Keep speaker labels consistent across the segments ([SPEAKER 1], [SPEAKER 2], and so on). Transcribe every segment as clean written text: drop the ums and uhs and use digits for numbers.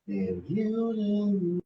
[SPEAKER 1] And you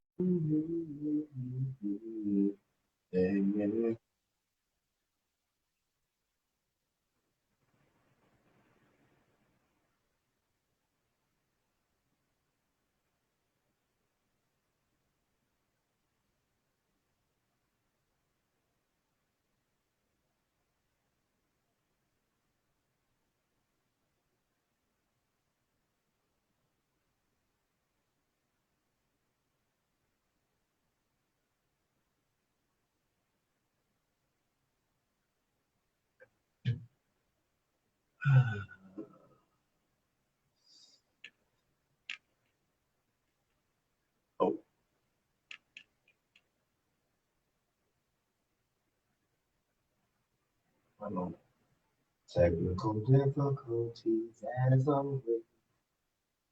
[SPEAKER 1] oh, I know. Technical difficulties as always.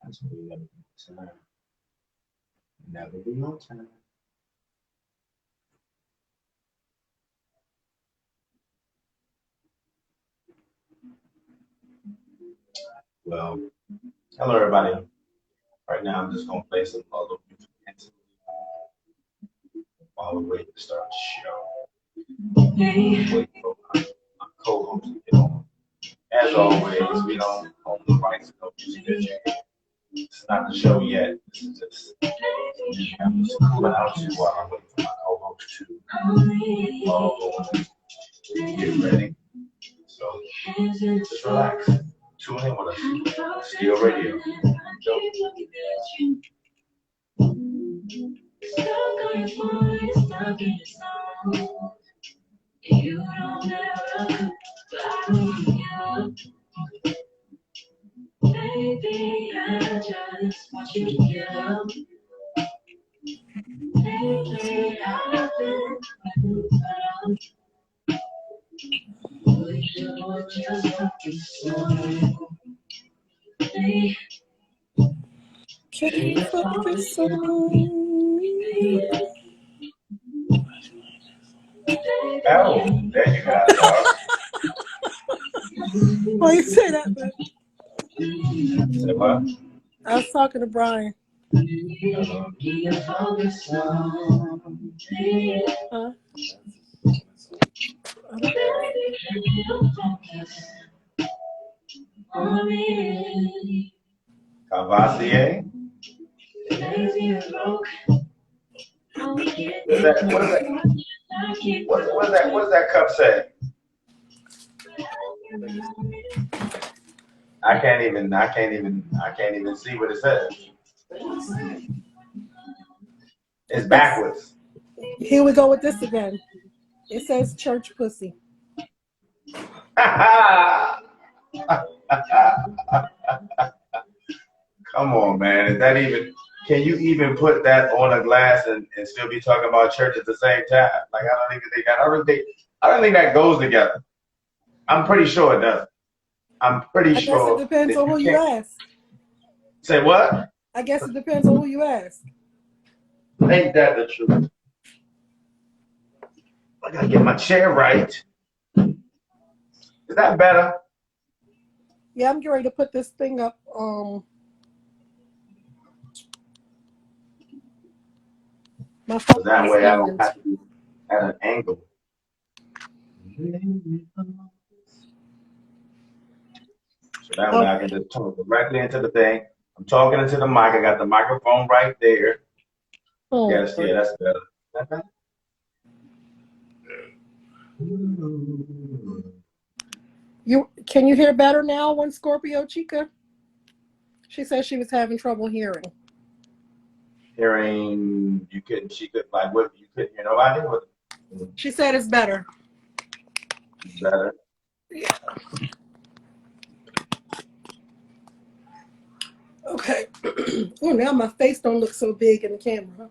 [SPEAKER 1] That's what we never be on time. Never be on time. Well, hello everybody. Right now I'm just gonna play some other music while we wait to start the show. Wait for my co-host to get on. As always, we don't own the rights to no music. It's not the show yet. This is just I'm just cooling out you while I'm waiting for my co-host to get ready. So just relax. Tune in with us. Steel Radio. You don't ever baby, I just want you to get lately I've been
[SPEAKER 2] Can you focus on me?
[SPEAKER 1] Oh, there you go.
[SPEAKER 2] Why you say that, man?
[SPEAKER 1] Say what?
[SPEAKER 2] I was talking to Brian. Huh?
[SPEAKER 1] Cavassier? What does that cup say? I can't even see what it says. It's backwards.
[SPEAKER 2] Here we go with this again. It says church pussy.
[SPEAKER 1] Come on, man. Is that even? Can you even put that on a glass and still be talking about church at the same time? Like I don't even think I don't think that goes together. I'm pretty sure it doesn't. I'm pretty sure.
[SPEAKER 2] I guess it depends on who you ask.
[SPEAKER 1] Say what?
[SPEAKER 2] I guess it depends on who you ask.
[SPEAKER 1] Ain't that the truth? I gotta get my chair right. Is that better?
[SPEAKER 2] Yeah, I'm getting ready to put this thing up. My phone.
[SPEAKER 1] That way I don't have to be at an angle. So that way I can just talk directly into the thing. I'm talking into the mic. I got the microphone right there.
[SPEAKER 2] Oh.
[SPEAKER 1] Yes, yeah, that's better. That better?
[SPEAKER 2] Can you hear better now, one Scorpio Chica? She said she was having trouble hearing.
[SPEAKER 1] She could, like, what, you couldn't hear nobody?
[SPEAKER 2] She said it's better.
[SPEAKER 1] Better?
[SPEAKER 2] Yeah. Okay. Oh, now my face don't look so big in the camera.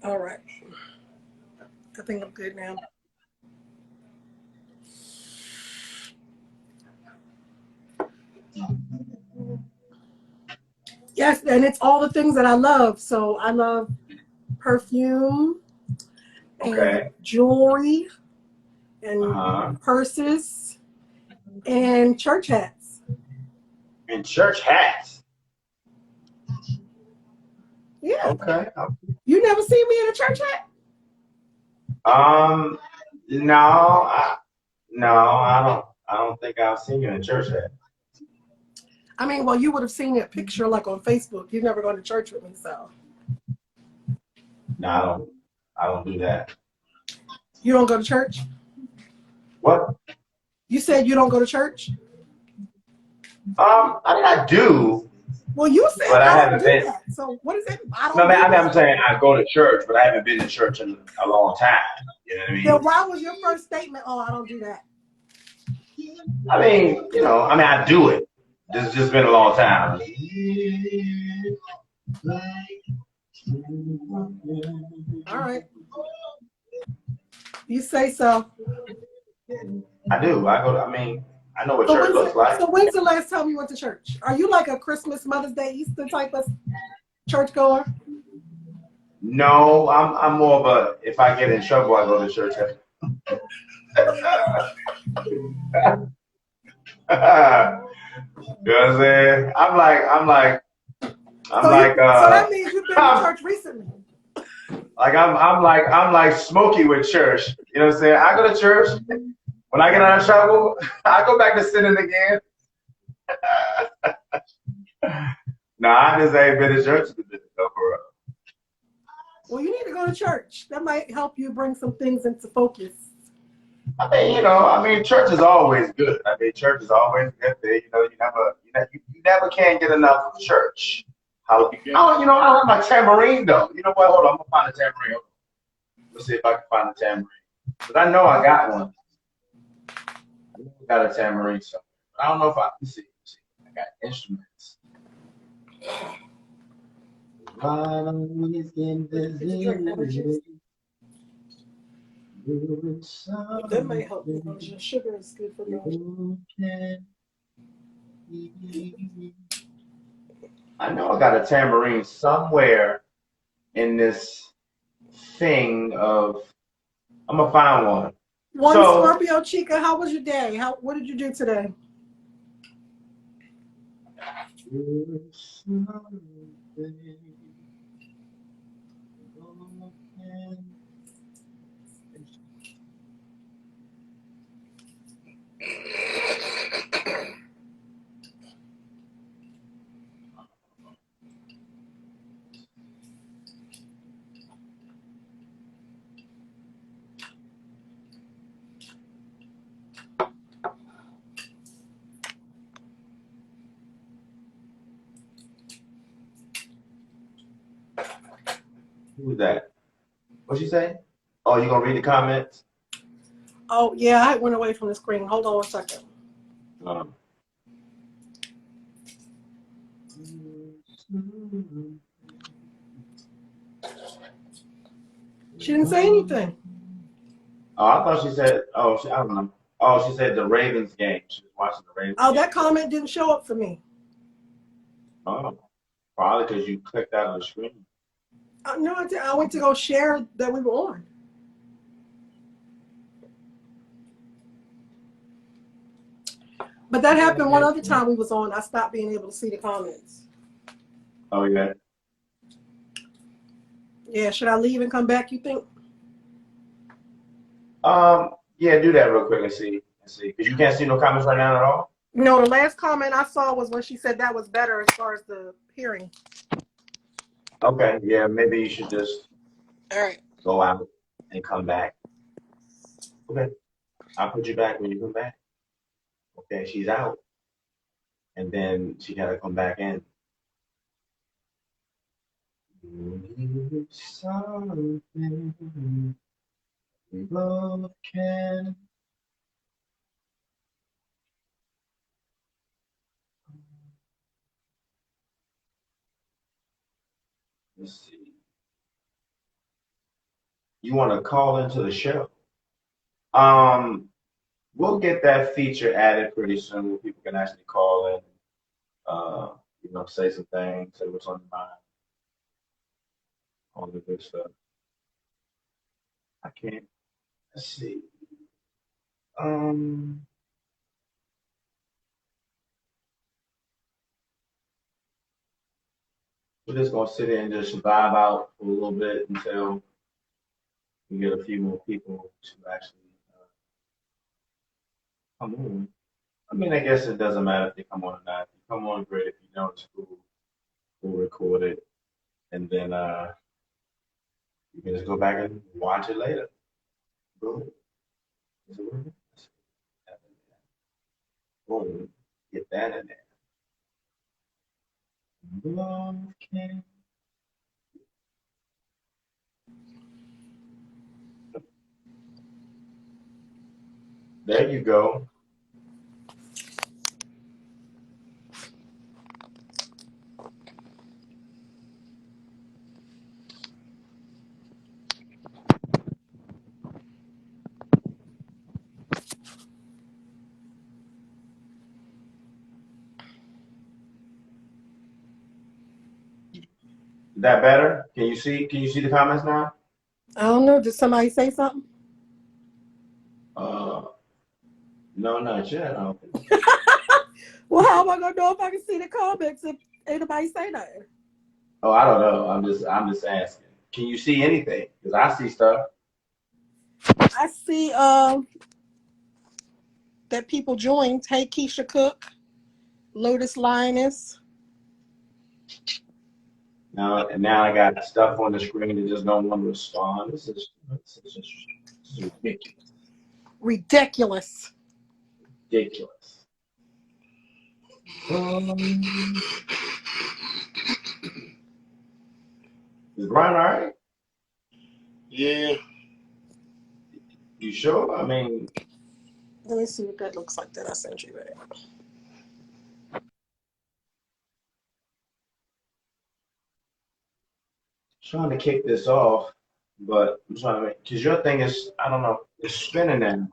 [SPEAKER 2] All right. I think I'm good now. Yes, and it's all the things that I love. So I love perfume,
[SPEAKER 1] okay,
[SPEAKER 2] and jewelry, and purses and church hats.
[SPEAKER 1] And church hats.
[SPEAKER 2] Yeah.
[SPEAKER 1] Okay.
[SPEAKER 2] You never seen me in a church hat?
[SPEAKER 1] No, I don't think I've seen you in a church hat.
[SPEAKER 2] I mean, well, you would have seen that picture like on Facebook. You've never gone to church with me, so.
[SPEAKER 1] No, I don't do that.
[SPEAKER 2] You don't go to church?
[SPEAKER 1] What?
[SPEAKER 2] You said you don't go to church?
[SPEAKER 1] I mean, I do.
[SPEAKER 2] Well, you said
[SPEAKER 1] But I
[SPEAKER 2] I don't
[SPEAKER 1] haven't
[SPEAKER 2] do
[SPEAKER 1] been.
[SPEAKER 2] that. So what is it? I
[SPEAKER 1] No,
[SPEAKER 2] don't
[SPEAKER 1] man,
[SPEAKER 2] do that.
[SPEAKER 1] I'm saying I go to church, but I haven't been to church in a long time. You know what I mean?
[SPEAKER 2] Then why was your first statement, oh, I don't do that?
[SPEAKER 1] I mean, I do it. This has just been a long time.
[SPEAKER 2] All right. You say so.
[SPEAKER 1] I do. I know what
[SPEAKER 2] So
[SPEAKER 1] church looks like.
[SPEAKER 2] when's the last time you went to church? Are you like a Christmas, Mother's Day, Easter type of church goer?
[SPEAKER 1] No, I'm more of a, if I get in trouble, I go to church. You know what I'm saying?
[SPEAKER 2] So that means you've been to church recently.
[SPEAKER 1] I'm like Smokey with church. You know what I'm saying? I go to church. When I get out of trouble, I go back to sinning again. No, I just ain't been to church for real.
[SPEAKER 2] Well, you need to go to church. That might help you bring some things into focus.
[SPEAKER 1] I mean, church is always good. I mean, church is always good. You never can get enough of church. I have my tambourine though. You know what? Hold on, I'm gonna find a tambourine. Let's see if I can find a tambourine. Because I know I got one. I know I got a tambourine somewhere. I don't know if let's see. I got instruments.
[SPEAKER 2] That might help because your sugar is good for you.
[SPEAKER 1] I know I got a tambourine somewhere in this thing of. I'm gonna find one.
[SPEAKER 2] Scorpio Chica, how was your day? What did you do today?
[SPEAKER 1] Who's that? What'd she say? Oh, you gonna read the comments?
[SPEAKER 2] Oh, yeah, I went away from the screen. Hold on 1 second. She didn't say anything.
[SPEAKER 1] Oh, I thought she said, I don't know. Oh, she said the Ravens game. She was watching the Ravens game.
[SPEAKER 2] That comment didn't show up for me.
[SPEAKER 1] Oh, probably because you clicked out of the screen.
[SPEAKER 2] No, I went to go share that we were on. But that happened one other time we was on. I stopped being able to see the comments.
[SPEAKER 1] Oh, yeah.
[SPEAKER 2] Yeah, should I leave and come back, you think?
[SPEAKER 1] Yeah, do that real quick and see. Because you can't see no comments right now at all?
[SPEAKER 2] No, the last comment I saw was when she said that was better as far as the hearing.
[SPEAKER 1] Okay, yeah, maybe you should just
[SPEAKER 2] all right,
[SPEAKER 1] go out and come back. Okay, I'll put you back when you come back. Okay, she's out. And then she got to come back in. Something we both can. Let's see. You want to call into the show? We'll get that feature added pretty soon where people can actually call in, say some things, say what's on your mind, all the good stuff. I can't. Let's see. We're just gonna sit here and just vibe out for a little bit until we get a few more people to actually come on. I mean, I guess it doesn't matter if they come on or not. If you come on, great. If you don't, it's cool. We'll record it, and then you can just go back and watch it later. Boom. Is it working? Boom. Get that in there. Love can. There you go. Is that better? Can you see? Can you see the comments now?
[SPEAKER 2] I don't know. Did somebody say something?
[SPEAKER 1] No, not yet. I don't think.
[SPEAKER 2] Well, how am I gonna know if I can see the comments if ain't nobody say nothing?
[SPEAKER 1] Oh, I don't know. I'm just asking. Can you see anything? Because I see stuff.
[SPEAKER 2] I see that people joined. Hey, Keisha Cook, Lotus Lioness.
[SPEAKER 1] Now I got stuff on the screen that just don't want to respond. This is ridiculous.
[SPEAKER 2] Ridiculous.
[SPEAKER 1] Ridiculous. Is Brian all right?
[SPEAKER 3] Yeah.
[SPEAKER 1] You sure? I mean,
[SPEAKER 2] Let me see what that looks like that I sent you there.
[SPEAKER 1] trying to kick this off, but I'm trying to make because your thing is I don't know, it's spinning now.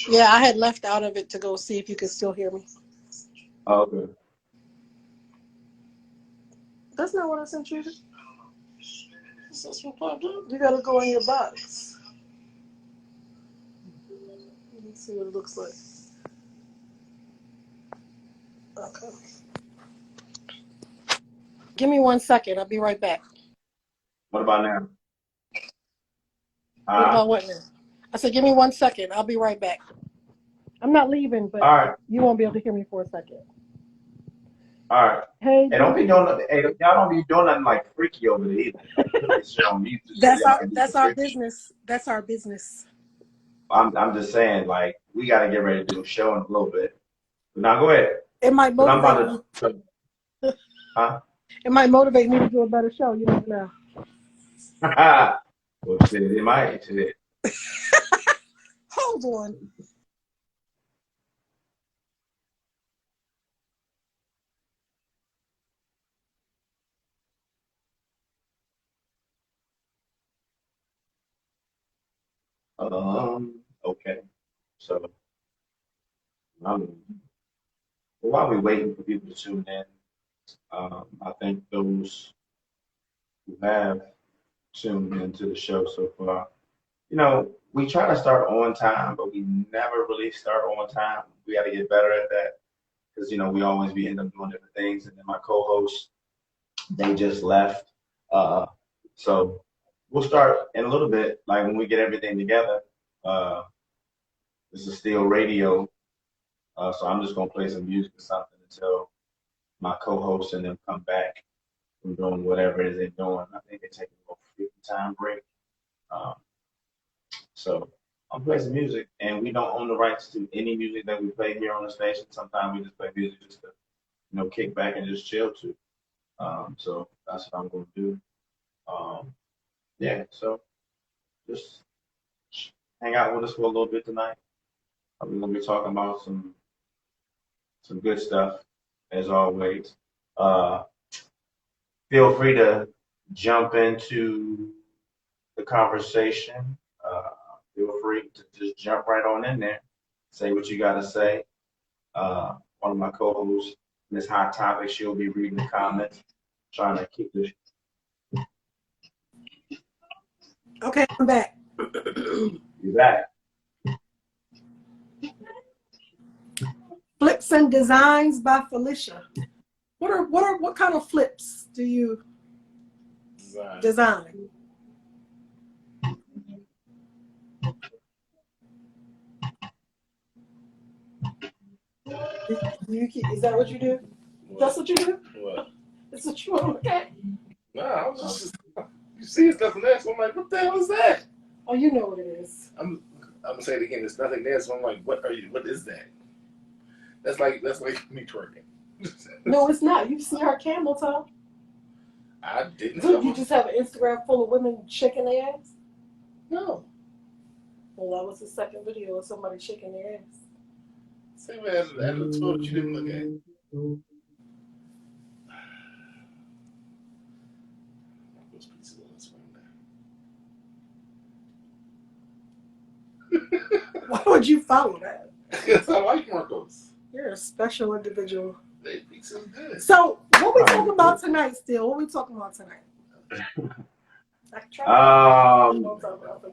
[SPEAKER 2] Yeah, I had left out of it to go see if you could still hear me.
[SPEAKER 1] Oh, good.
[SPEAKER 2] That's not what I sent you. That's what popped up. You gotta go in your box. Let me see what it looks like. Okay. Give me 1 second. I'll be right back.
[SPEAKER 1] What about now?
[SPEAKER 2] What about what now? I said, give me 1 second. I'll be right back. I'm not leaving, but
[SPEAKER 1] all right.
[SPEAKER 2] You won't be able to hear me for a second.
[SPEAKER 1] All right.
[SPEAKER 2] Hey,
[SPEAKER 1] don't be doing nothing. Hey, y'all don't be doing nothing like freaky over there either. Put this shit on mute.
[SPEAKER 2] that's our business. That's our business.
[SPEAKER 1] I'm just saying, like, we got to get ready to do a show in a little bit. Now go ahead.
[SPEAKER 2] It might motivate
[SPEAKER 1] I'm about to. Huh?
[SPEAKER 2] It might motivate me to do a better show. You don't know.
[SPEAKER 1] Well, shit, it might. Shit.
[SPEAKER 2] Hold on.
[SPEAKER 1] Okay. So, while we're waiting for people to tune in, I think those who have tuned into the show so far, we try to start on time, but we never really start on time. We got to get better at that because, we always end up doing different things. And then my co-hosts, they just left. So we'll start in a little bit, like when we get everything together. This is still radio. So I'm just going to play some music or something until my co-hosts and them come back from doing whatever it is they're doing. I think they're taking a little 50-time break. So I'll play some music, and we don't own the rights to any music that we play here on the station. Sometimes we just play music just to, kick back and just chill to. So that's what I'm going to do. Yeah, so just hang out with us for a little bit tonight. We're going to be talking about some good stuff, as always. Feel free to jump into the conversation. Feel free to just jump right on in there. Say what you got to say. One of my co-hosts, Miss Hot Topic, she'll be reading the comments, trying to keep this.
[SPEAKER 2] Okay, I'm back.
[SPEAKER 1] You back.
[SPEAKER 2] Flips and Designs by Felicia. What kind of flips do you design? Is that what you do?
[SPEAKER 3] What?
[SPEAKER 2] That's what you do?
[SPEAKER 3] What?
[SPEAKER 2] That's what you want to look at?
[SPEAKER 3] Nah, I was just you see it's nothing there, so I'm like, what the hell is that?
[SPEAKER 2] Oh, you know what it is.
[SPEAKER 3] I'm gonna say it again, there's nothing there, so I'm like, what is that? That's like me twerking.
[SPEAKER 2] No, it's not. You see her camel toe?
[SPEAKER 3] I didn't.
[SPEAKER 2] You just have an Instagram full of women shaking their ass?
[SPEAKER 3] No.
[SPEAKER 2] Well, that was the second video of somebody shaking their ass.
[SPEAKER 3] Same as the tour that you didn't look at. Those pieces on this one now.
[SPEAKER 2] Why would you follow that?
[SPEAKER 3] Because I like Marcos.
[SPEAKER 2] You're a special individual.
[SPEAKER 3] They pizza's good.
[SPEAKER 2] So, what we talking about tonight still? What we talking about tonight?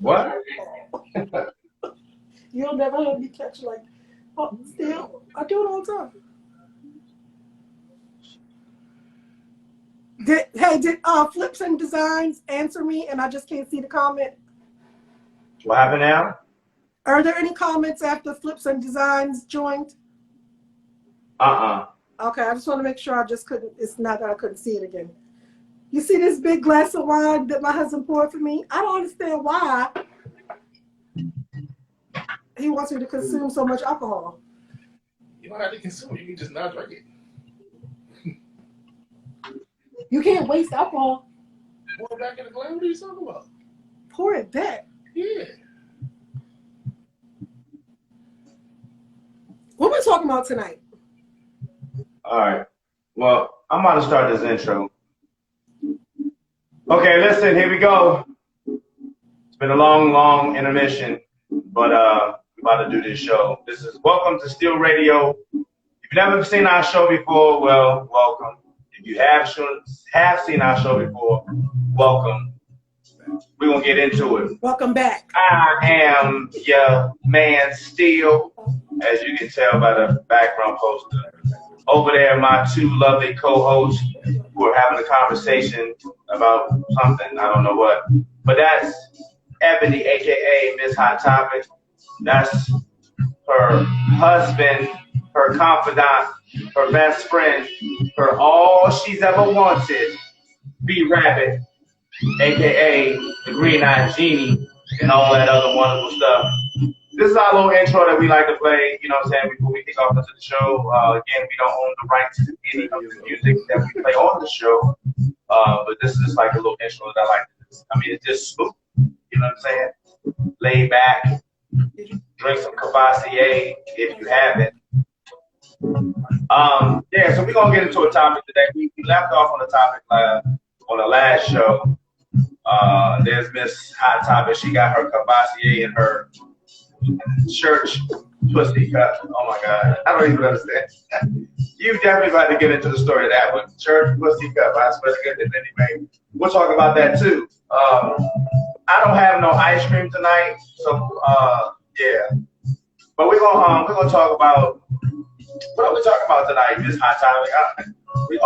[SPEAKER 1] What?
[SPEAKER 2] You'll never have me catch like, oh, still, I do it all the time. Did Flips and Designs answer me and I just can't see the comment?
[SPEAKER 1] What happened now?
[SPEAKER 2] Are there any comments after Flips and Designs joined? Okay, I just want to make sure I just couldn't, it's not that I couldn't see it again. You see this big glass of wine that my husband poured for me? I don't understand why he wants me to consume so much alcohol.
[SPEAKER 3] You don't have to consume it, you can just not drink it.
[SPEAKER 2] You can't waste alcohol.
[SPEAKER 3] Pour it back in the glass, what are you talking about?
[SPEAKER 2] Pour it back?
[SPEAKER 3] Yeah.
[SPEAKER 2] What are we talking about tonight?
[SPEAKER 1] All right. Well, I'm about to start this intro. Okay, listen, here we go. It's been a long intermission, but we're about to do this show. This is Welcome to Steel Radio. If you've never seen our show before, well, welcome. If you have seen our show before, welcome. We're going to get into it.
[SPEAKER 2] Welcome back.
[SPEAKER 1] I am your man, Steel, as you can tell by the background poster. Over there, my two lovely co-hosts who are having a conversation about something, I don't know what. But that's Ebony, a.k.a. Miss Hot Topic. That's her husband, her confidant, her best friend, her all she's ever wanted, B-Rabbit, a.k.a. the Green-Eyed Genie, and all that other wonderful stuff. This is our little intro that we like to play, you know what I'm saying, before we kick off into the show. Again, we don't own the rights to any of the music that we play on the show, but this is just like a little intro that I like to do. I mean, it's just smooth, you know what I'm saying? Lay back, drink some Cavassier if you have it. Yeah, so we're going to get into a topic today. We left off on the topic on the last show. There's Miss Hot Topic. She got her Cavassier in her church pussy cup. Oh my God, I don't even understand. You definitely about to get into the story of that one. Church pussy cup. I swear to goodness. Anyway, we'll talk about that too. I don't have no ice cream tonight, so yeah. But we're gonna talk about what are we talking about tonight, Miss Hot Topic? We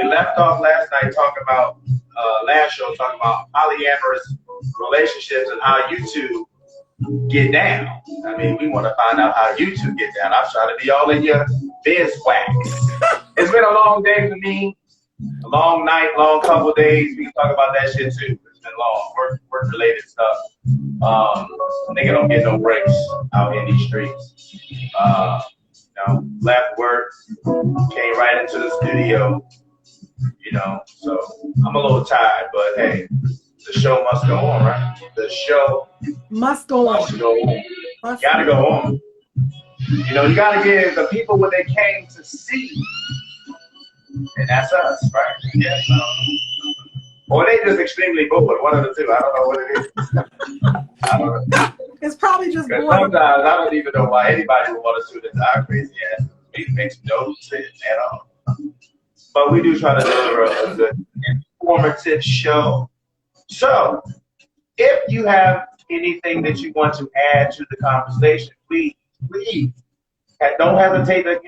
[SPEAKER 1] left off last night talking about last show talking about polyamorous relationships and how you two get down. I mean, we want to find out how you two get down. I'm trying to be all in your beeswax. It's been a long day for me, a long night, long couple days. We can talk about that shit too. It's been long, work related stuff. Nigga don't get no breaks out in these streets. Left work, came right into the studio. So I'm a little tired, but hey, the show must go on, right? The show
[SPEAKER 2] must go on.
[SPEAKER 1] Gotta go on. You gotta give the people what they came to see. And that's us, right? Yeah. Or they just extremely bored, one of the two. I don't know what it is. I don't know.
[SPEAKER 2] It's probably just bored.
[SPEAKER 1] Sometimes I don't even know why anybody would want to do this. Our crazy ass. It makes no sense at all. But we do try to deliver a good, informative show. So, if you have anything that you want to add to the conversation, please, don't hesitate to,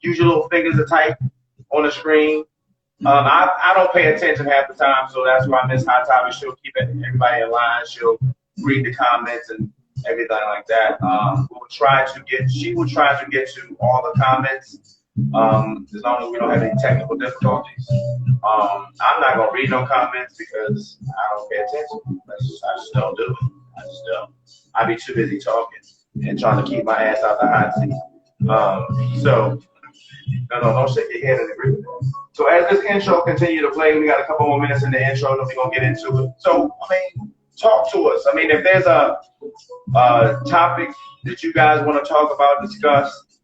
[SPEAKER 1] use your little fingers to type on the screen. I don't pay attention half the time, so that's why Miss Hot Topic, she'll keep everybody in line. She'll read the comments and everything like that. She will try to get to all the comments, as long as we don't have any technical difficulties. I'm not gonna read no comments because I don't pay attention. I just don't do it. I just don't. I be too busy talking and trying to keep my ass out the hot seat. So don't shake your head and agree with that. So as this intro continue to play, we got a couple more minutes in the intro, then we're gonna get into it. So I mean, talk to us. I mean, if there's a topic that you guys want to talk about, discuss,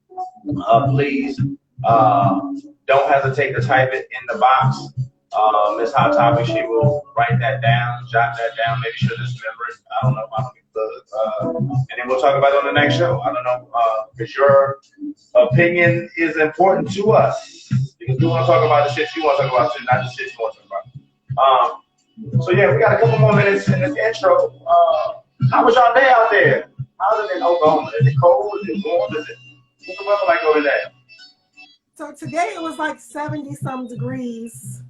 [SPEAKER 1] please don't hesitate to type it in the box. Miss Hot Topic, she will write that down, jot that down, maybe she'll just remember it. I don't know. I don't get and then we'll talk about it on the next show. I don't know, because your opinion is important to us. Because we want to talk about the shit you want to talk about, not the shit you want to talk about. So yeah, we got a couple more minutes in this intro. How was y'all day out there? How's it in Oklahoma? Is it cold? Is it warm? What's the weather like over there?
[SPEAKER 2] So today it was like 70-some degrees.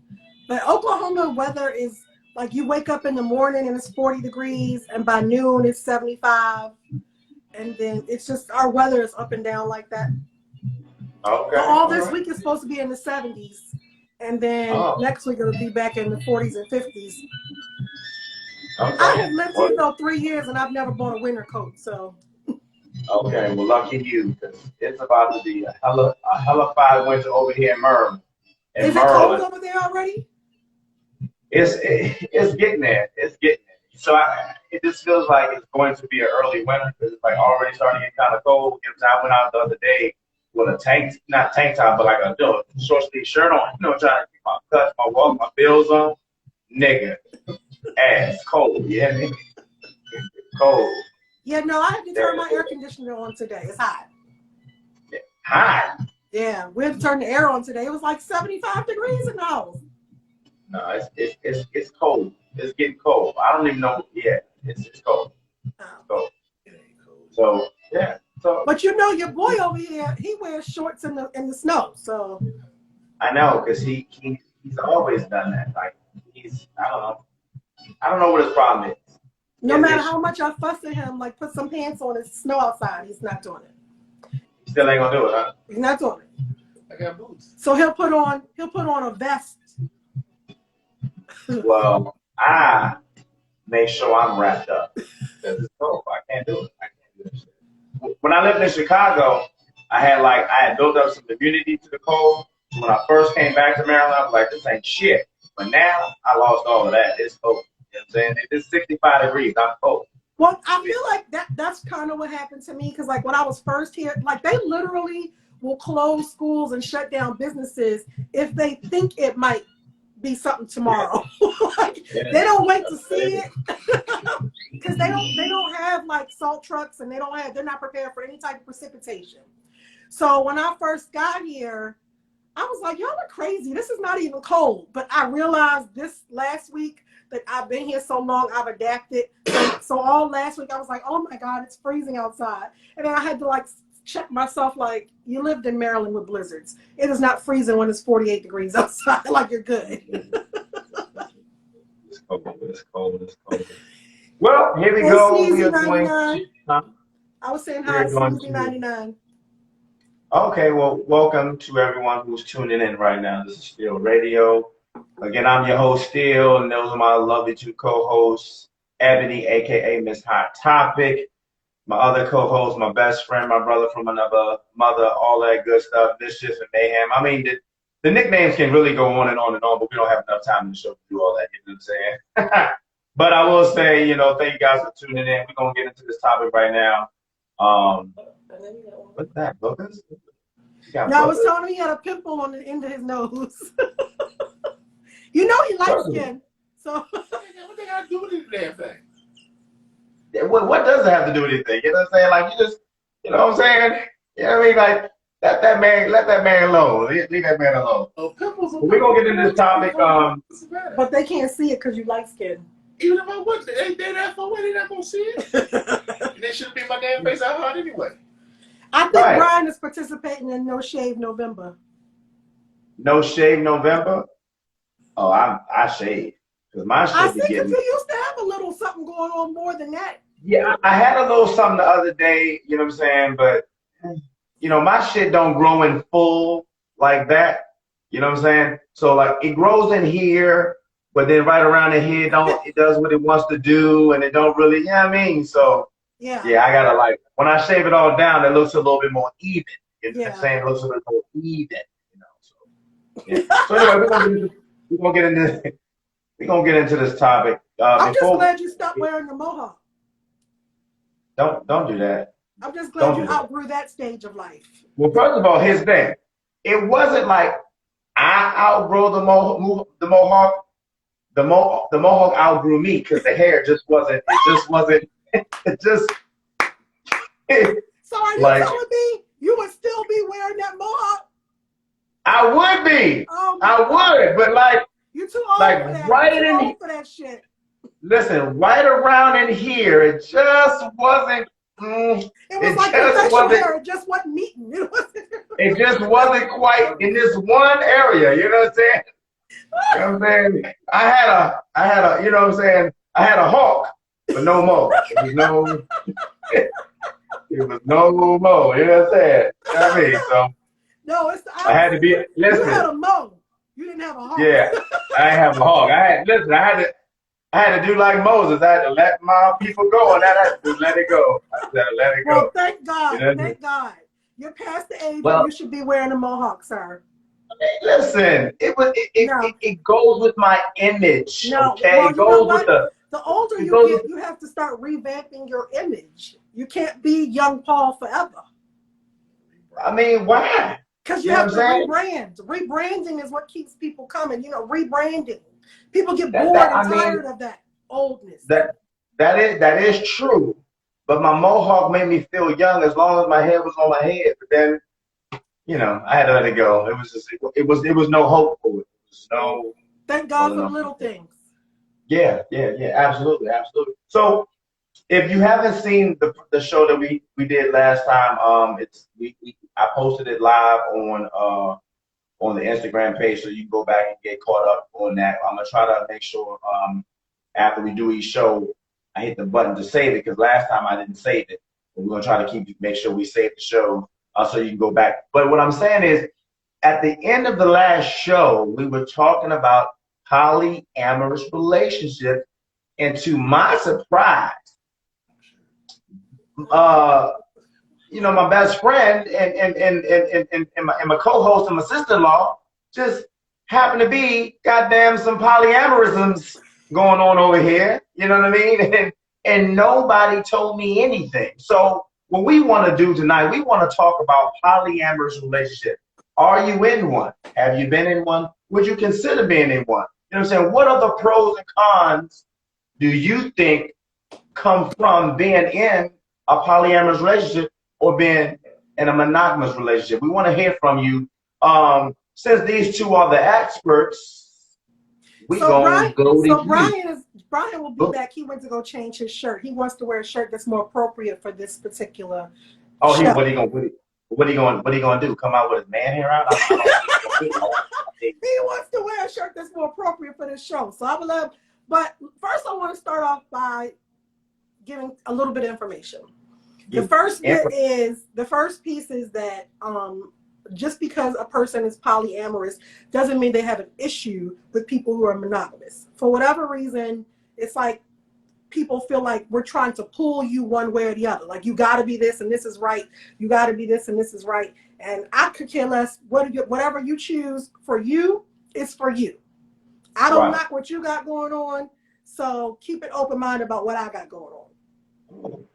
[SPEAKER 2] But Oklahoma weather is like you wake up in the morning and it's 40 degrees, and by noon it's 75. And then it's just our weather is up and down like that.
[SPEAKER 1] Okay.
[SPEAKER 2] So all this week is supposed to be in the 70s. And then next week it'll be back in the 40s and 50s.
[SPEAKER 1] Okay.
[SPEAKER 2] I have lived here for 3 years and I've never bought a winter coat, so.
[SPEAKER 1] Okay, well, lucky you, because it's about to be a hellified winter over here in Maryland.
[SPEAKER 2] Is it cold over there already?
[SPEAKER 1] It's getting there. It's getting there. So it just feels like it's going to be an early winter because it's like already starting to get kind of cold. Because I went out the other day with a not tank top, but like a short sleeve shirt on, trying to keep my cuts, my bills on. Nigga, ass cold. You hear me? Cold.
[SPEAKER 2] Yeah, no, I had to turn my air conditioner on today. It's hot.
[SPEAKER 1] Hot?
[SPEAKER 2] Yeah, we had to turn the air on today. It was like 75 degrees in the house.
[SPEAKER 1] No, it's cold. It's getting cold. I don't even know. Yeah, it's cold. It's cold. It ain't cold. So yeah. So.
[SPEAKER 2] But your boy over here, he wears shorts in the snow. So.
[SPEAKER 1] I know, because he's always done that. Like I don't know what his problem is.
[SPEAKER 2] No matter how much I fuss at him, like put some pants on, it's snow outside. He's not doing it.
[SPEAKER 1] He still ain't gonna do it, huh?
[SPEAKER 2] He's not doing it.
[SPEAKER 3] I got boots.
[SPEAKER 2] So he'll put on a vest.
[SPEAKER 1] Well, I make sure I'm wrapped up because it's cold. I can't do it. I can't do this. When I lived in Chicago, I had built up some immunity to the cold. When I first came back to Maryland, I was like, this ain't shit. But now I lost all of that. It's cold. You know what I'm saying? It's 65 degrees. I'm cold.
[SPEAKER 2] Well, I feel like that's kind of what happened to me because, like, when I was first here, like, they literally will close schools and shut down businesses if they think it might be something tomorrow. They don't wait to see it because they don't have like salt trucks and they're not prepared for any type of precipitation. So when I first got here, I was like, y'all are crazy. This is not even cold. But I realized this last week that I've been here so long, I've adapted. So all last week, I was like, oh my God, it's freezing outside. And then I had to like check myself, like, you lived in Maryland with blizzards. It is not freezing when it's 48 degrees outside. Like, you're good.
[SPEAKER 1] It's cold. Well, here we go.
[SPEAKER 2] Sneezy 99. I was saying hi, Sneezy 99.
[SPEAKER 1] Okay, well, welcome to everyone who's tuning in right now. This is Phil Radio. Again, I'm your host, Phil, and those are my lovely two co-hosts, Ebony, a.k.a. Miss Hot Topic, my other co-host, my best friend, my brother from another mother, all that good stuff, Mischief and Mayhem. I mean, the nicknames can really go on, but we don't have enough time in the show to do all that, you know what I'm saying? But I will say, thank you guys for tuning in. We're going to get into this topic right now. What's that, boogers?
[SPEAKER 2] No, I was telling him he had a pimple on the end of his nose. He likes skin. So
[SPEAKER 3] what they got to do with this damn thing?
[SPEAKER 1] What does it have to do with anything? You know what I'm saying? Like, you just, you know what I'm saying? You know what I mean? Like, let that man alone. Leave that man alone.
[SPEAKER 3] Oh, pimples.
[SPEAKER 1] We're going to get into this topic.
[SPEAKER 2] But they can't see it because you like skin.
[SPEAKER 3] Even if I was, they that far away, they're not going to see it. And they should be my damn face out hard anyway.
[SPEAKER 2] I think
[SPEAKER 1] Right.
[SPEAKER 2] Brian is participating in No Shave November.
[SPEAKER 1] No shave November. Oh, I shave because my
[SPEAKER 2] I
[SPEAKER 1] shit
[SPEAKER 2] see,
[SPEAKER 1] be
[SPEAKER 2] because
[SPEAKER 1] getting.
[SPEAKER 2] you used to have a little something going on more than that.
[SPEAKER 1] Yeah, I had a little something the other day. You know what I'm saying? But my shit don't grow in full like that. You know what I'm saying? So like it grows in here, but then right around the head, it does what it wants to do, and it don't really. You know what I mean? So
[SPEAKER 2] Yeah.
[SPEAKER 1] yeah, I gotta like when I shave it all down, it looks a little bit more even. You know what I'm
[SPEAKER 2] Yeah.
[SPEAKER 1] saying? It looks a little more even. So yeah. So anyway, we're gonna get into this topic.
[SPEAKER 2] I'm just
[SPEAKER 1] Before
[SPEAKER 2] glad you stopped wearing the mohawk.
[SPEAKER 1] don't do that.
[SPEAKER 2] I'm just glad
[SPEAKER 1] Don't
[SPEAKER 2] you
[SPEAKER 1] do that.
[SPEAKER 2] outgrew that stage of life.
[SPEAKER 1] Well, first of all, here's the thing. It wasn't like I outgrew the mohawk. The mohawk outgrew me because the hair just wasn't. It just wasn't. It just.
[SPEAKER 2] So are you
[SPEAKER 1] like
[SPEAKER 2] telling me you would still be wearing that mohawk?
[SPEAKER 1] I would be.
[SPEAKER 2] Oh
[SPEAKER 1] I would, but like
[SPEAKER 2] you too old
[SPEAKER 1] like
[SPEAKER 2] for that.
[SPEAKER 1] right
[SPEAKER 2] You're too
[SPEAKER 1] in.
[SPEAKER 2] old for that shit.
[SPEAKER 1] Listen, right around in here, it just wasn't.
[SPEAKER 2] It was
[SPEAKER 1] It
[SPEAKER 2] like your
[SPEAKER 1] just
[SPEAKER 2] facial
[SPEAKER 1] wasn't.
[SPEAKER 2] hair. It just wasn't meeting.
[SPEAKER 1] It just wasn't quite in this one area. You know what I'm saying? You know what I'm saying? I had a, you know what I'm saying? I had a hawk, but no more. It was no, it was no more. You know what I'm saying? You know what I mean? So
[SPEAKER 2] No, it's the
[SPEAKER 1] I had
[SPEAKER 2] opposite.
[SPEAKER 1] to be,
[SPEAKER 2] You had
[SPEAKER 1] listen,
[SPEAKER 2] a mo. You didn't have a hawk.
[SPEAKER 1] yeah, I didn't have a hawk. I had to do like Moses. I had to let my people go, and I had to let it go. I just had to let it go.
[SPEAKER 2] Well, thank God.
[SPEAKER 1] You know?
[SPEAKER 2] Thank God. You're past the age
[SPEAKER 1] Well,
[SPEAKER 2] where you should be wearing a mohawk, sir.
[SPEAKER 1] listen,
[SPEAKER 2] No.
[SPEAKER 1] it goes with my image.
[SPEAKER 2] No.
[SPEAKER 1] Okay,
[SPEAKER 2] Well,
[SPEAKER 1] it
[SPEAKER 2] you know
[SPEAKER 1] goes with
[SPEAKER 2] what? The older
[SPEAKER 1] it
[SPEAKER 2] you
[SPEAKER 1] goes
[SPEAKER 2] get, you have to start revamping your image. You can't be young Paul forever.
[SPEAKER 1] I mean, why?
[SPEAKER 2] Because you
[SPEAKER 1] know
[SPEAKER 2] have to
[SPEAKER 1] what I'm saying?
[SPEAKER 2] rebrand. Rebranding is what keeps people coming. Rebranding. People get
[SPEAKER 1] That,
[SPEAKER 2] bored
[SPEAKER 1] that
[SPEAKER 2] and
[SPEAKER 1] I mean,
[SPEAKER 2] tired of that oldness.
[SPEAKER 1] that is true. But my mohawk made me feel young as long as my hair was on my head. But then, I had to let it go. It was just it was no hope for it. It was no.
[SPEAKER 2] Thank God for the little things.
[SPEAKER 1] Yeah, absolutely. So if you haven't seen the show that we did last time, I posted it live on the Instagram page, so you can go back and get caught up on that. I'm gonna try to make sure after we do each show, I hit the button to save it because last time I didn't save it. But we're gonna try to make sure we save the show so you can go back. But what I'm saying is, at the end of the last show, we were talking about polyamorous relationships, and to my surprise, my best friend and my co-host and my sister-in-law just happened to be goddamn some polyamorisms going on over here. You know what I mean? And nobody told me anything. So what we want to do tonight, we want to talk about polyamorous relationships. Are you in one? Have you been in one? Would you consider being in one? You know what I'm saying? What are the pros and cons do you think come from being in a polyamorous relationship or being in a monogamous relationship? We want to hear from you. Since these two are the experts, we're going to go to you.
[SPEAKER 2] Brian will be back. He went to go change his shirt. He wants to wear a shirt that's more appropriate for this particular show.
[SPEAKER 1] What are you gonna do? Come out with his man hair out?
[SPEAKER 2] He wants to wear a shirt that's more appropriate for this show. So I would love, but first I want to start off by giving a little bit of information. The first piece is that just because a person is polyamorous doesn't mean they have an issue with people who are monogamous. For whatever reason, it's like people feel like we're trying to pull you one way or the other. Like you got to be this and this is right. You got to be this and this is right. And I could care less. Whatever you choose for you is for you. I don't knock what you got going on. So keep it open-minded about what I got going on.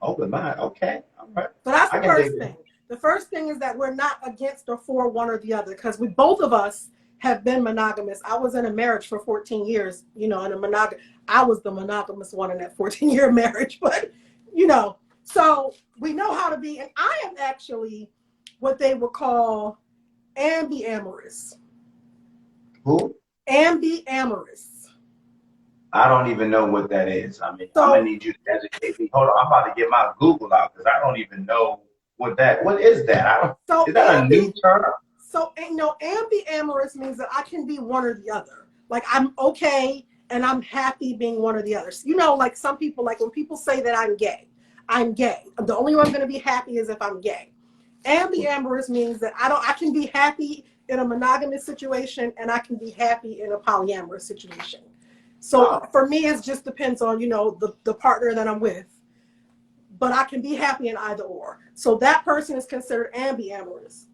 [SPEAKER 1] Open mind, okay, all right.
[SPEAKER 2] So that's the first thing. The first thing is that we're not against or for one or the other because both of us have been monogamous. I was in a marriage for 14 years, I was the monogamous one in that 14-year marriage, but so we know how to be, and I am actually what they would call ambiamorous.
[SPEAKER 1] Who?
[SPEAKER 2] Ambiamorous.
[SPEAKER 1] I don't even know what that is. I mean, I'm gonna need you to educate me. Hold on, I'm about to get my Google out because I don't even know with that. What is that?
[SPEAKER 2] So
[SPEAKER 1] is that a new term?
[SPEAKER 2] So, ambiamorous means that I can be one or the other. Like, I'm okay and I'm happy being one or the other. You know, like some people, like when people say that I'm gay. The only way I'm going to be happy is if I'm gay. Ambiamorous means that I can be happy in a monogamous situation and I can be happy in a polyamorous situation. So for me, it just depends on, you know, the partner that I'm with. But I can be happy in either or. So that person is considered ambiamorous.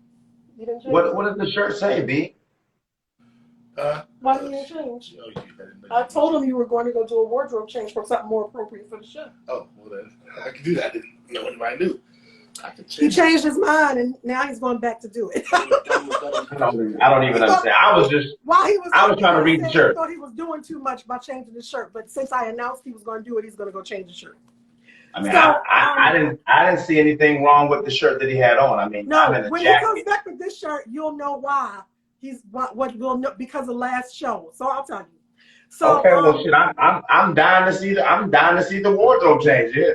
[SPEAKER 1] What does the shirt say, B?
[SPEAKER 2] Why didn't you change? I told him you were going to go do a wardrobe change for something more appropriate for the show.
[SPEAKER 3] Oh, well then, I can do that. I didn't know anybody knew.
[SPEAKER 2] He changed his mind, and now he's going back to do it.
[SPEAKER 1] I don't even understand. I was trying to read the shirt.
[SPEAKER 2] He thought he was doing too much by changing the shirt, but since I announced he was going to do it, he's going to go change the shirt.
[SPEAKER 1] I mean, so, I didn't see anything wrong with the shirt that he had on. I mean,
[SPEAKER 2] no, when he comes back with this shirt, you'll know why. What we'll know because of last show. So I'll tell you. So
[SPEAKER 1] okay, well, shit, I'm dying to see the wardrobe change. Yeah.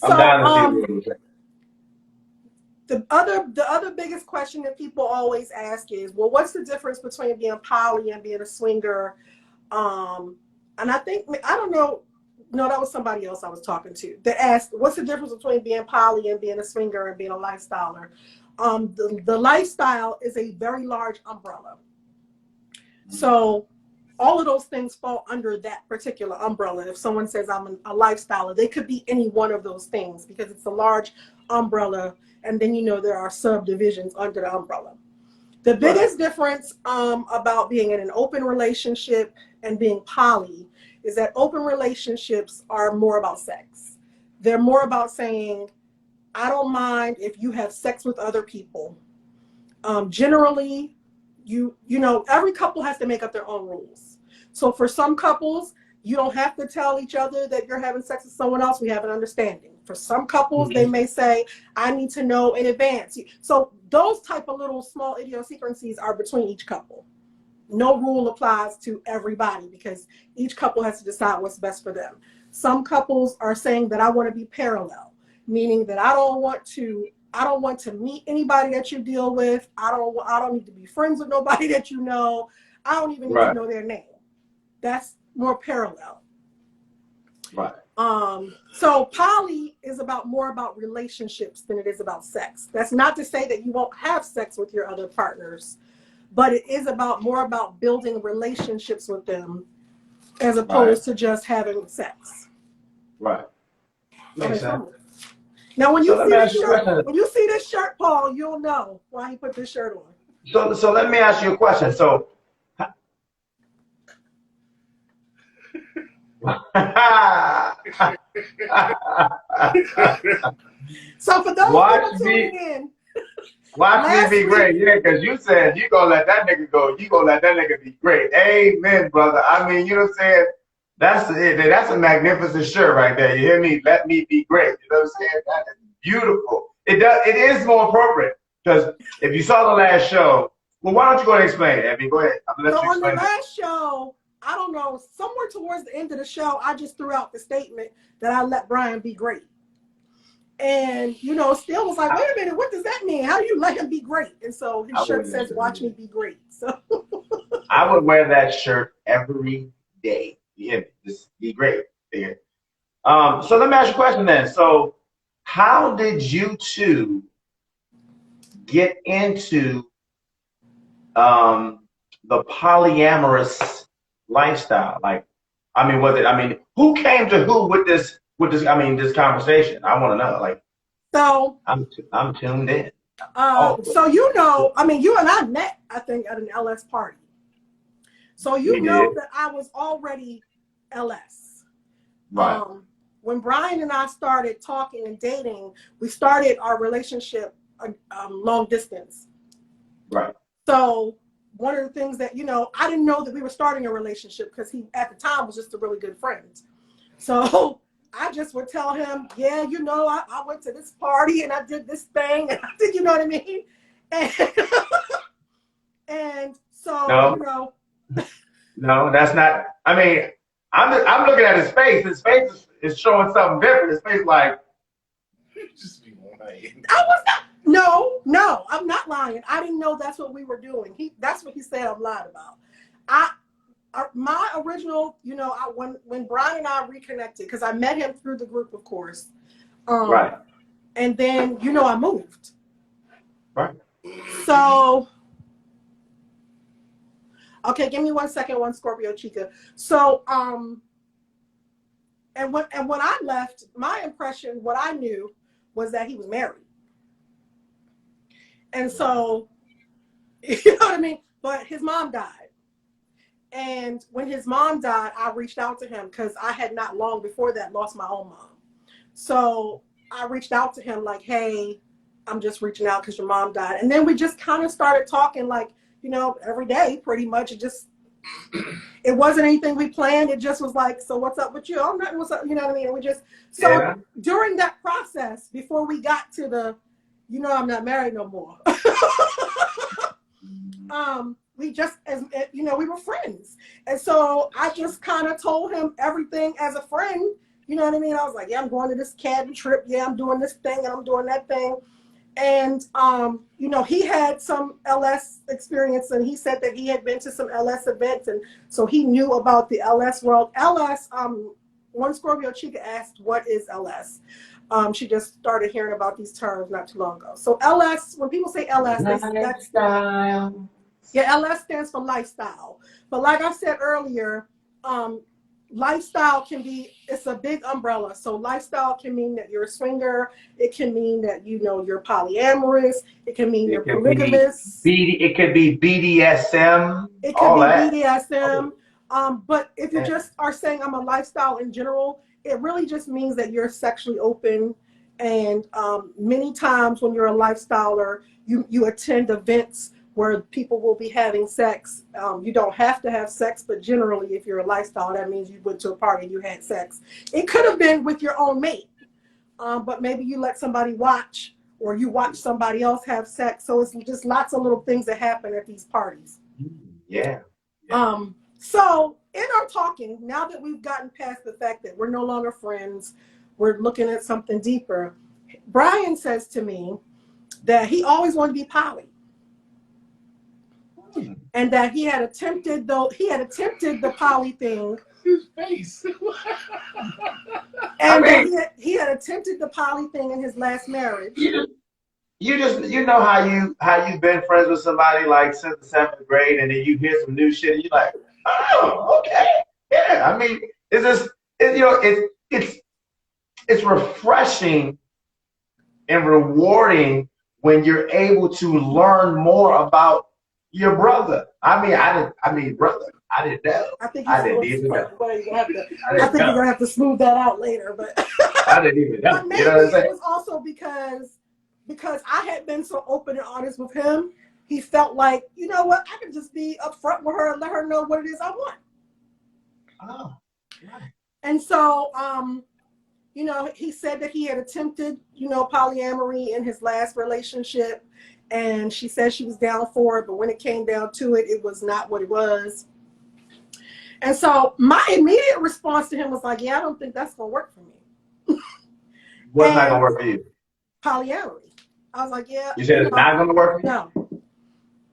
[SPEAKER 1] I'm dying to see the wardrobe change.
[SPEAKER 2] The other biggest question that people always ask is, well, what's the difference between being poly and being a swinger? And I don't know. No, that was somebody else I was talking to that asked, what's the difference between being poly and being a swinger and being a lifestyler? The lifestyle is a very large umbrella. So all of those things fall under that particular umbrella. If someone says I'm a lifestyler, they could be any one of those things because it's a large umbrella. And then, you know, there are subdivisions under the umbrella. The biggest difference about being in an open relationship and being poly is that open relationships are more about sex. They're more about saying, I don't mind if you have sex with other people. Generally, you know, every couple has to make up their own rules. So for some couples, you don't have to tell each other that you're having sex with someone else. We have an understanding. For some couples, they may say, I need to know in advance. So those type of little small idiosyncrasies are between each couple. No rule applies to everybody because each couple has to decide what's best for them. Some couples are saying that I want to be parallel, meaning that I don't want to meet anybody that you deal with. I don't need to be friends with nobody that you know. I don't even need to know their name. That's more parallel.
[SPEAKER 1] Right.
[SPEAKER 2] So poly is more about relationships than it is about sex. That's not to say that you won't have sex with your other partners, but it is more about building relationships with them as opposed to just having sex.
[SPEAKER 1] Right. Makes sense.
[SPEAKER 2] Now, when you see this shirt, Paul, you'll know why he put this shirt on.
[SPEAKER 1] So let me ask you a question. So,
[SPEAKER 2] so for those people tuning in,
[SPEAKER 1] watch me be great, yeah, because you said you gonna let that nigga go. You gonna let that nigga be great. Amen, brother. I mean, you know what I'm saying? That's it. That's a magnificent shirt right there. You hear me? Let me be great. You know what I'm saying? That is beautiful. It is more appropriate because if you saw the last show, well, why don't you go ahead and explain it? I mean, go ahead. I'm gonna let you explain
[SPEAKER 2] on the last show, I don't know, somewhere towards the end of the show, I just threw out the statement that I let Brian be great. And, you know, Steele was like, wait a minute, what does that mean? How do you let him be great? And so his shirt says, watch me be great. So
[SPEAKER 1] I would wear that shirt every day. Yeah, just be great. Yeah. So let me ask you a question then. So how did you two get into the polyamorous lifestyle? Like, who came to who with this, this conversation? I want to know. Like,
[SPEAKER 2] so
[SPEAKER 1] I'm tuned in.
[SPEAKER 2] So, you know, you and I met, I think, at an LS party. So you know that I was already LS.
[SPEAKER 1] Right.
[SPEAKER 2] When Brian and I started talking and dating, we started our relationship long distance.
[SPEAKER 1] Right.
[SPEAKER 2] So one of the things that, you know, I didn't know that we were starting a relationship because he, at the time, was just a really good friend. So I just would tell him, yeah, you know, I went to this party and I did this thing and I did, you know what I mean? And so, you know.
[SPEAKER 1] No, that's not. I mean, I'm looking at his face. His face is showing something different. His face like,
[SPEAKER 3] lying.
[SPEAKER 2] I was not. No, I'm not lying. I didn't know that's what we were doing. That's what he said I'm lying about. My original, when Brian and I reconnected, because I met him through the group, of course.
[SPEAKER 1] Right.
[SPEAKER 2] And then, I moved.
[SPEAKER 1] Right.
[SPEAKER 2] So, okay, give me 1 second, one Scorpio Chica. So, and when I left, my impression, what I knew was that he was married. And so, you know what I mean? But his mom died. And when his mom died, I reached out to him because I had not long before that lost my own mom. So I reached out to him like, hey, I'm just reaching out because your mom died. And then we just kind of started talking like, every day pretty much. It wasn't anything we planned. It just was like, so what's up with you? Oh, nothing, what's up? You know what I mean? And during that process, before we got to the, I'm not married no more. We just, we were friends. And so I just kind of told him everything as a friend. You know what I mean? I was like, yeah, I'm going to this cabin trip. Yeah, I'm doing this thing and I'm doing that thing. And, he had some LS experience and he said that he had been to some LS events. And so he knew about the LS world. LS, one Scorpio Chica asked, what is LS? She just started hearing about these terms not too long ago. So LS, when people say LS, that's yeah, LS stands for lifestyle. But like I said earlier, lifestyle it's a big umbrella. So lifestyle can mean that you're a swinger. It can mean that, you're polyamorous. It can mean you're polygamous.
[SPEAKER 1] It could be BDSM.
[SPEAKER 2] It could be BDSM. But if you just are saying I'm a lifestyle in general, it really just means that you're sexually open. And many times when you're a lifestyler, you attend events where people will be having sex. You don't have to have sex, but generally, if you're a lifestyle, that means you went to a party and you had sex. It could have been with your own mate, but maybe you let somebody watch, or you watch somebody else have sex. So it's just lots of little things that happen at these parties.
[SPEAKER 1] Yeah.
[SPEAKER 2] So in our talking, now that we've gotten past the fact that we're no longer friends, we're looking at something deeper. Brian says to me that he always wanted to be poly. And that he had attempted the poly thing.
[SPEAKER 3] His face.
[SPEAKER 2] And he had attempted the poly thing in his last marriage.
[SPEAKER 1] You know how you've been friends with somebody like since the 7th grade, and then you hear some new shit, and you're like, oh, okay, yeah. I mean, it's refreshing and rewarding when you're able to learn more about your brother. I didn't know.
[SPEAKER 2] I think you're gonna have to smooth that out later, but
[SPEAKER 1] I didn't even know.
[SPEAKER 2] But maybe it was also because I had been so open and honest with him. He felt like, you know what, I can just be upfront with her and let her know what it is I want.
[SPEAKER 1] Oh, right.
[SPEAKER 2] And so, he said that he had attempted, polyamory in his last relationship. And she said she was down for it, but when it came down to it, it was not what it was. And so my immediate response to him was like, yeah, I don't think that's going to work for me.
[SPEAKER 1] What's not going to work for you?
[SPEAKER 2] Polyamory. I was like, yeah.
[SPEAKER 1] You said it's not going to work for you?
[SPEAKER 2] No.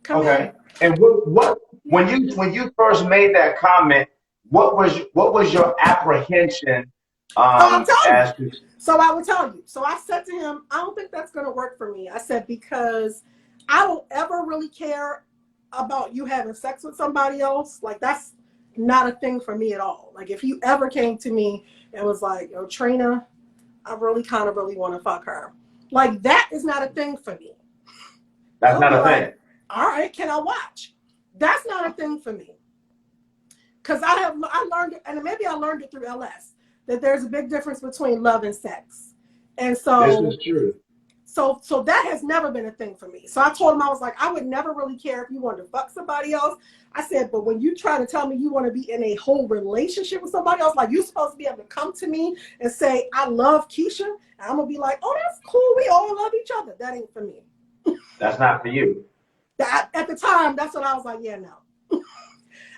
[SPEAKER 1] Okay. And what when you first made that comment, what was your apprehension?
[SPEAKER 2] I'm telling you. So I will tell you. So I said to him, I don't think that's going to work for me. I said, because I don't ever really care about you having sex with somebody else. Like, that's not a thing for me at all. Like, if you ever came to me and was like, yo, Trina, I really want to fuck her. Like, that is not a thing for me.
[SPEAKER 1] That's not a thing.
[SPEAKER 2] All right, can I watch? That's not a thing for me. Because I learned it, and maybe I learned it through LS, that there's a big difference between love and sex. And so
[SPEAKER 1] this is true.
[SPEAKER 2] So that has never been a thing for me. So I told him, I was like, I would never really care if you wanted to fuck somebody else. I said, but when you try to tell me you want to be in a whole relationship with somebody else, like, you're supposed to be able to come to me and say, I love Keisha. And I'm going to be like, oh, that's cool. We all love each other. That ain't for me.
[SPEAKER 1] That's not for you.
[SPEAKER 2] At the time, that's what I was like, yeah, no.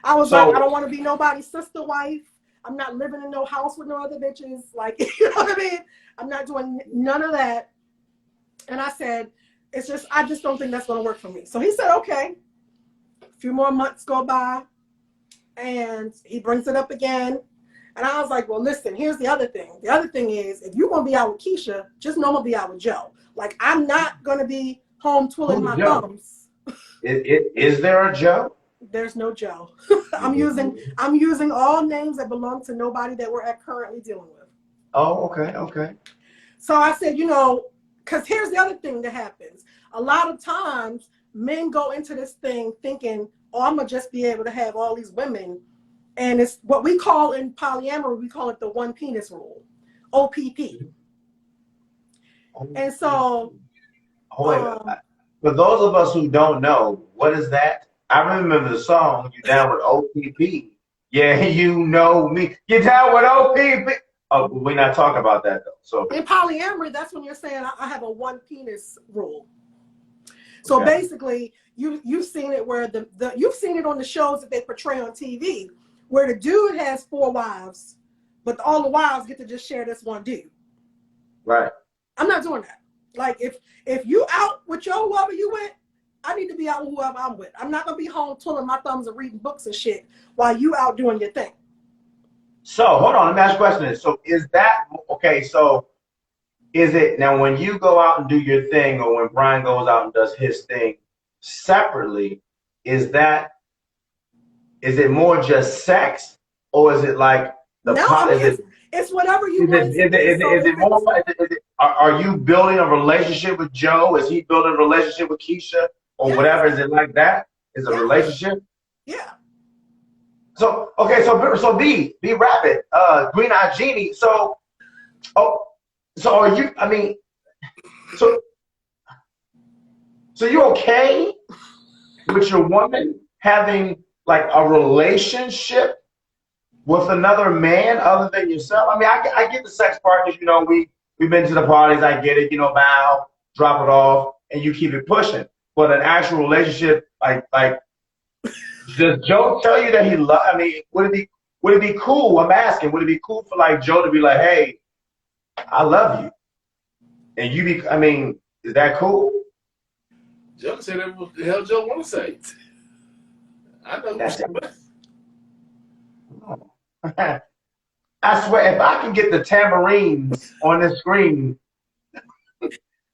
[SPEAKER 2] I was like, I don't want to be nobody's sister wife. I'm not living in no house with no other bitches. Like, you know what I mean? I'm not doing none of that. And I said, I just don't think that's going to work for me. So he said, okay. A few more months go by, and he brings it up again. And I was like, well, listen, here's the other thing. The other thing is, if you're going to be out with Keisha, just know I'm going to be out with Joe. Like, I'm not going to be home twiddling my thumbs.
[SPEAKER 1] Is there a Joe?
[SPEAKER 2] There's no Joe. I'm using all names that belong to nobody that we're currently dealing with.
[SPEAKER 1] Oh, okay.
[SPEAKER 2] So I said, because here's the other thing that happens. A lot of times, men go into this thing thinking, oh, I'm going to just be able to have all these women. And it's what we call in polyamory, we call it the one penis rule, OPP. And so...
[SPEAKER 1] for those of us who don't know, what is that? I remember the song, You Down with OPP. Yeah, you know me. Get down with OPP. Oh, we're not talking about that, though. So
[SPEAKER 2] in polyamory, that's when you're saying I have a one penis rule. So basically, you've seen it where you've seen it on the shows that they portray on TV, where the dude has 4 wives, but all the wives get to just share this one dude.
[SPEAKER 1] Right.
[SPEAKER 2] I'm not doing that. Like if you out with your whoever you with, I need to be out with whoever I'm with. I'm not gonna be home twiddling my thumbs and reading books and shit while you out doing your thing.
[SPEAKER 1] So hold on, let me ask a question. So is that okay? So is it now when you go out and do your thing, or when Brian goes out and does his thing separately, is it more just sex, or is it like
[SPEAKER 2] it's whatever you want.
[SPEAKER 1] Is it more? Are you building a relationship with Joe? Is he building a relationship with Keisha, or whatever? Is it like that? Is it a relationship?
[SPEAKER 2] Yeah.
[SPEAKER 1] So okay, so be rapid, Green Eye Genie. So are you? I mean, so you okay with your woman having like a relationship with another man other than yourself? I mean, I get the sex part because we've been to the parties. I get it. Bow, drop it off, and you keep it pushing. But an actual relationship, like. Does Joe tell you that he loves? I mean, would it be cool? I'm asking. Would it be cool for like Joe to be like, "Hey, I love you," and you be? I mean, is that cool?
[SPEAKER 3] Joe can say what the hell Joe want to say. I know.
[SPEAKER 1] That's I swear, if I can get the tambourines on the screen,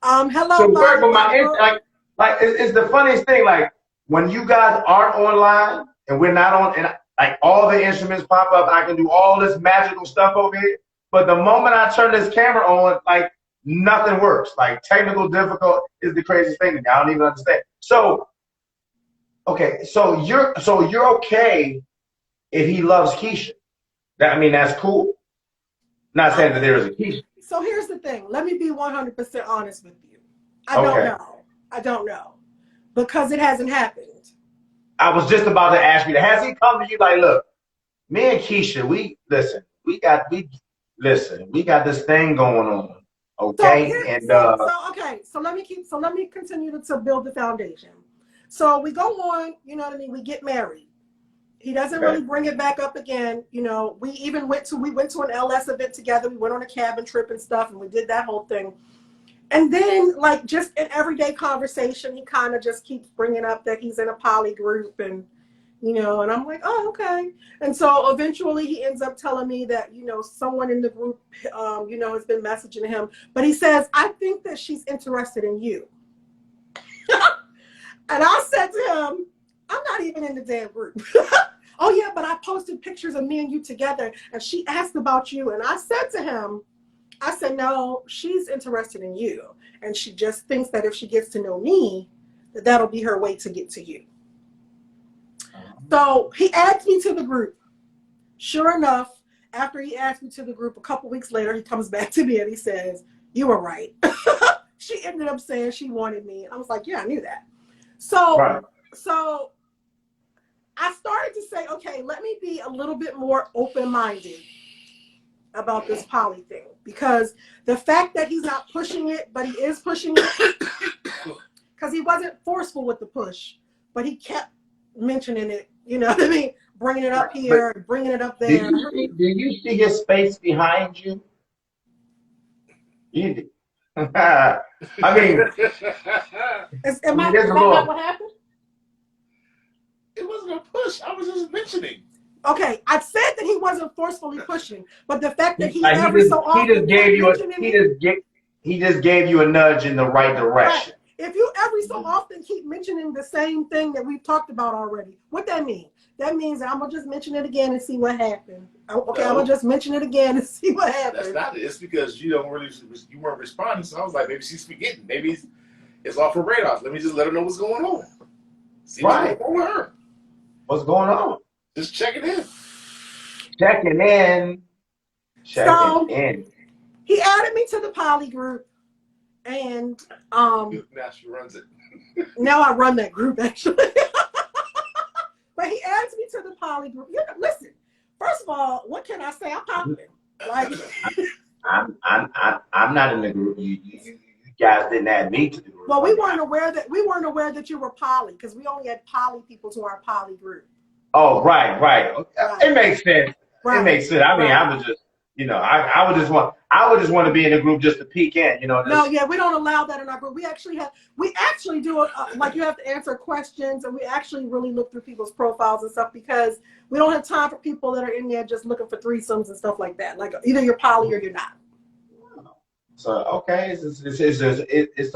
[SPEAKER 2] hello.
[SPEAKER 1] So work with my like it's the funniest thing. Like when you guys aren't online and we're not on, and like all the instruments pop up, I can do all this magical stuff over here. But the moment I turn this camera on, like nothing works. Like technical difficult is the craziest thing to me. I don't even understand. So, okay, so you're okay if he loves Keisha. That's cool. Not saying that there is a Keisha.
[SPEAKER 2] So here's the thing. Let me be 100% honest with you. I don't know. Because it hasn't happened.
[SPEAKER 1] I was just about to ask you that. Has he come to you like, look, me and Keisha, we got this thing going on. Okay.
[SPEAKER 2] So let me continue to build the foundation. So we go on, you know what I mean? We get married. He doesn't really bring it back up again. We even went to an LS event together. We went on a cabin trip and stuff, and we did that whole thing. And then, like, just in everyday conversation, he kind of just keeps bringing up that he's in a poly group, and and I'm like, oh, okay. And so eventually he ends up telling me that, someone in the group, has been messaging him. But he says, I think that she's interested in you. And I said to him, I'm not even in the damn group. Oh, yeah, but I posted pictures of me and you together, and she asked about you. And I said to him, no, she's interested in you. And she just thinks that if she gets to know me, that'll be her way to get to you. So he adds me to the group. Sure enough, after he adds me to the group, a couple weeks later, he comes back to me and he says, you were right. She ended up saying she wanted me. I was like, yeah, I knew that. So I started to say, okay, let me be a little bit more open-minded about this poly thing, because the fact that he's not pushing it, but he is pushing it, because he wasn't forceful with the push, but he kept mentioning it, you know what I mean? Bringing it up here, and bringing it up there.
[SPEAKER 1] Do you see his space behind you? I mean,
[SPEAKER 2] Am I,
[SPEAKER 1] there's
[SPEAKER 2] is
[SPEAKER 1] a
[SPEAKER 2] that not
[SPEAKER 1] little.
[SPEAKER 2] what happened?
[SPEAKER 3] It wasn't a push. I was just mentioning.
[SPEAKER 2] Okay, I said that he wasn't forcefully pushing, but the fact that he
[SPEAKER 1] Like
[SPEAKER 2] every so
[SPEAKER 1] he
[SPEAKER 2] often
[SPEAKER 1] just
[SPEAKER 2] kept
[SPEAKER 1] gave you a
[SPEAKER 2] mentioning it,
[SPEAKER 1] he just gave you a nudge in the right
[SPEAKER 2] right?
[SPEAKER 1] direction.
[SPEAKER 2] If you every so often keep mentioning the same thing that we've talked about already, what that mean? That means that I'm gonna just mention it again and see what happens. Okay, I'm
[SPEAKER 3] No,
[SPEAKER 2] gonna just mention it again and see what
[SPEAKER 3] that's
[SPEAKER 2] happens.
[SPEAKER 3] not it. It's because you weren't responding. So I was like, maybe she's forgetting. Maybe it's off her radar. Let me just let her know what's going on. See what's
[SPEAKER 1] Right.
[SPEAKER 3] going on with her.
[SPEAKER 1] What's going on?
[SPEAKER 3] Just checking in.
[SPEAKER 1] Checking in. Checking
[SPEAKER 2] So
[SPEAKER 1] in.
[SPEAKER 2] he added me to the poly group, and
[SPEAKER 3] Now she runs it.
[SPEAKER 2] now I run that group actually. But he adds me to the poly group. You know, listen, first of all, what can I say? I'm popping. Like,
[SPEAKER 1] I'm not in the group. You guys didn't add me to the group.
[SPEAKER 2] well, we weren't aware that you were poly because we only had poly people to our poly group.
[SPEAKER 1] Oh, right.
[SPEAKER 2] Right.
[SPEAKER 1] It makes sense.
[SPEAKER 2] Right.
[SPEAKER 1] It makes sense. I mean,
[SPEAKER 2] Right.
[SPEAKER 1] I was just, I would just want to be in a group just to peek in,
[SPEAKER 2] No, yeah, we don't allow that in our group. We actually do like you have to answer questions, and we actually really look through people's profiles and stuff because we don't have time for people that are in there just looking for threesomes and stuff like that. Like either you're poly or you're not.
[SPEAKER 1] So okay, so it's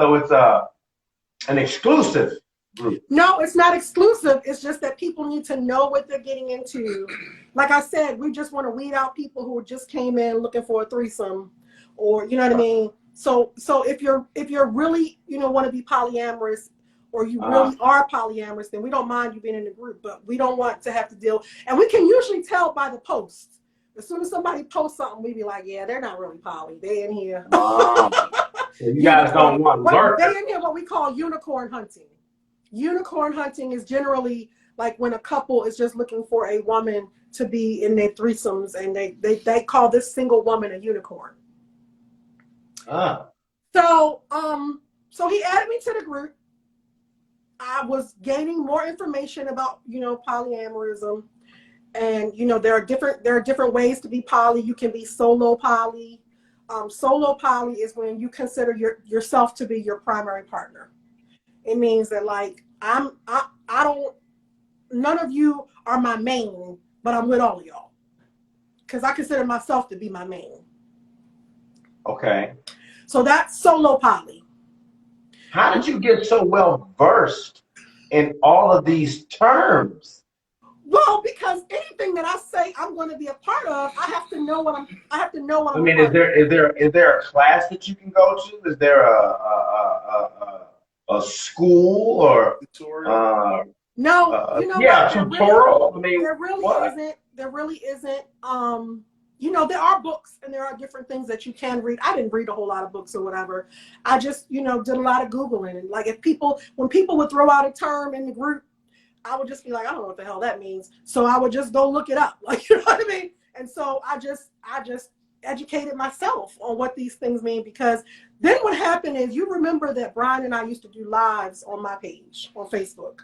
[SPEAKER 1] an exclusive group.
[SPEAKER 2] No, it's not exclusive. It's just that people need to know what they're getting into. Like I said, we just want to weed out people who just came in looking for a threesome, or you know what I mean. So if you're really want to be polyamorous, or you really are polyamorous, then we don't mind you being in the group, but we don't want to have to deal. And we can usually tell by the posts. As soon as somebody posts something, we be like, yeah, they're not really poly. They in here.
[SPEAKER 1] You guys don't want lurk.
[SPEAKER 2] They in here what we call unicorn hunting. Unicorn hunting is generally like when a couple is just looking for a woman to be in their threesomes, and they call this single woman a unicorn. So he added me to the group. I was gaining more information about polyamorism, and there are different ways to be poly. You can be solo poly. Solo poly is when you consider yourself to be your primary partner. It means that like none of you are my main, but I'm with all of y'all because I consider myself to be my main.
[SPEAKER 1] Okay.
[SPEAKER 2] So that's solo poly.
[SPEAKER 1] How did you get so well versed in all of these terms?
[SPEAKER 2] Well, because anything that I say I'm going to be a part of, I have to know what I'm.
[SPEAKER 1] I mean, is there a class that you can go to? Is there a school or
[SPEAKER 2] tutorial?
[SPEAKER 1] No, tutorial. I mean,
[SPEAKER 2] there really isn't. There are books and there are different things that you can read. I didn't read a whole lot of books or whatever. I just, did a lot of Googling. And like when people would throw out a term in the group, I would just be like, I don't know what the hell that means. So I would just go look it up. Like, you know what I mean? And so I just educated myself on what these things mean, because then what happened is, you remember that Brian and I used to do lives on my page on Facebook.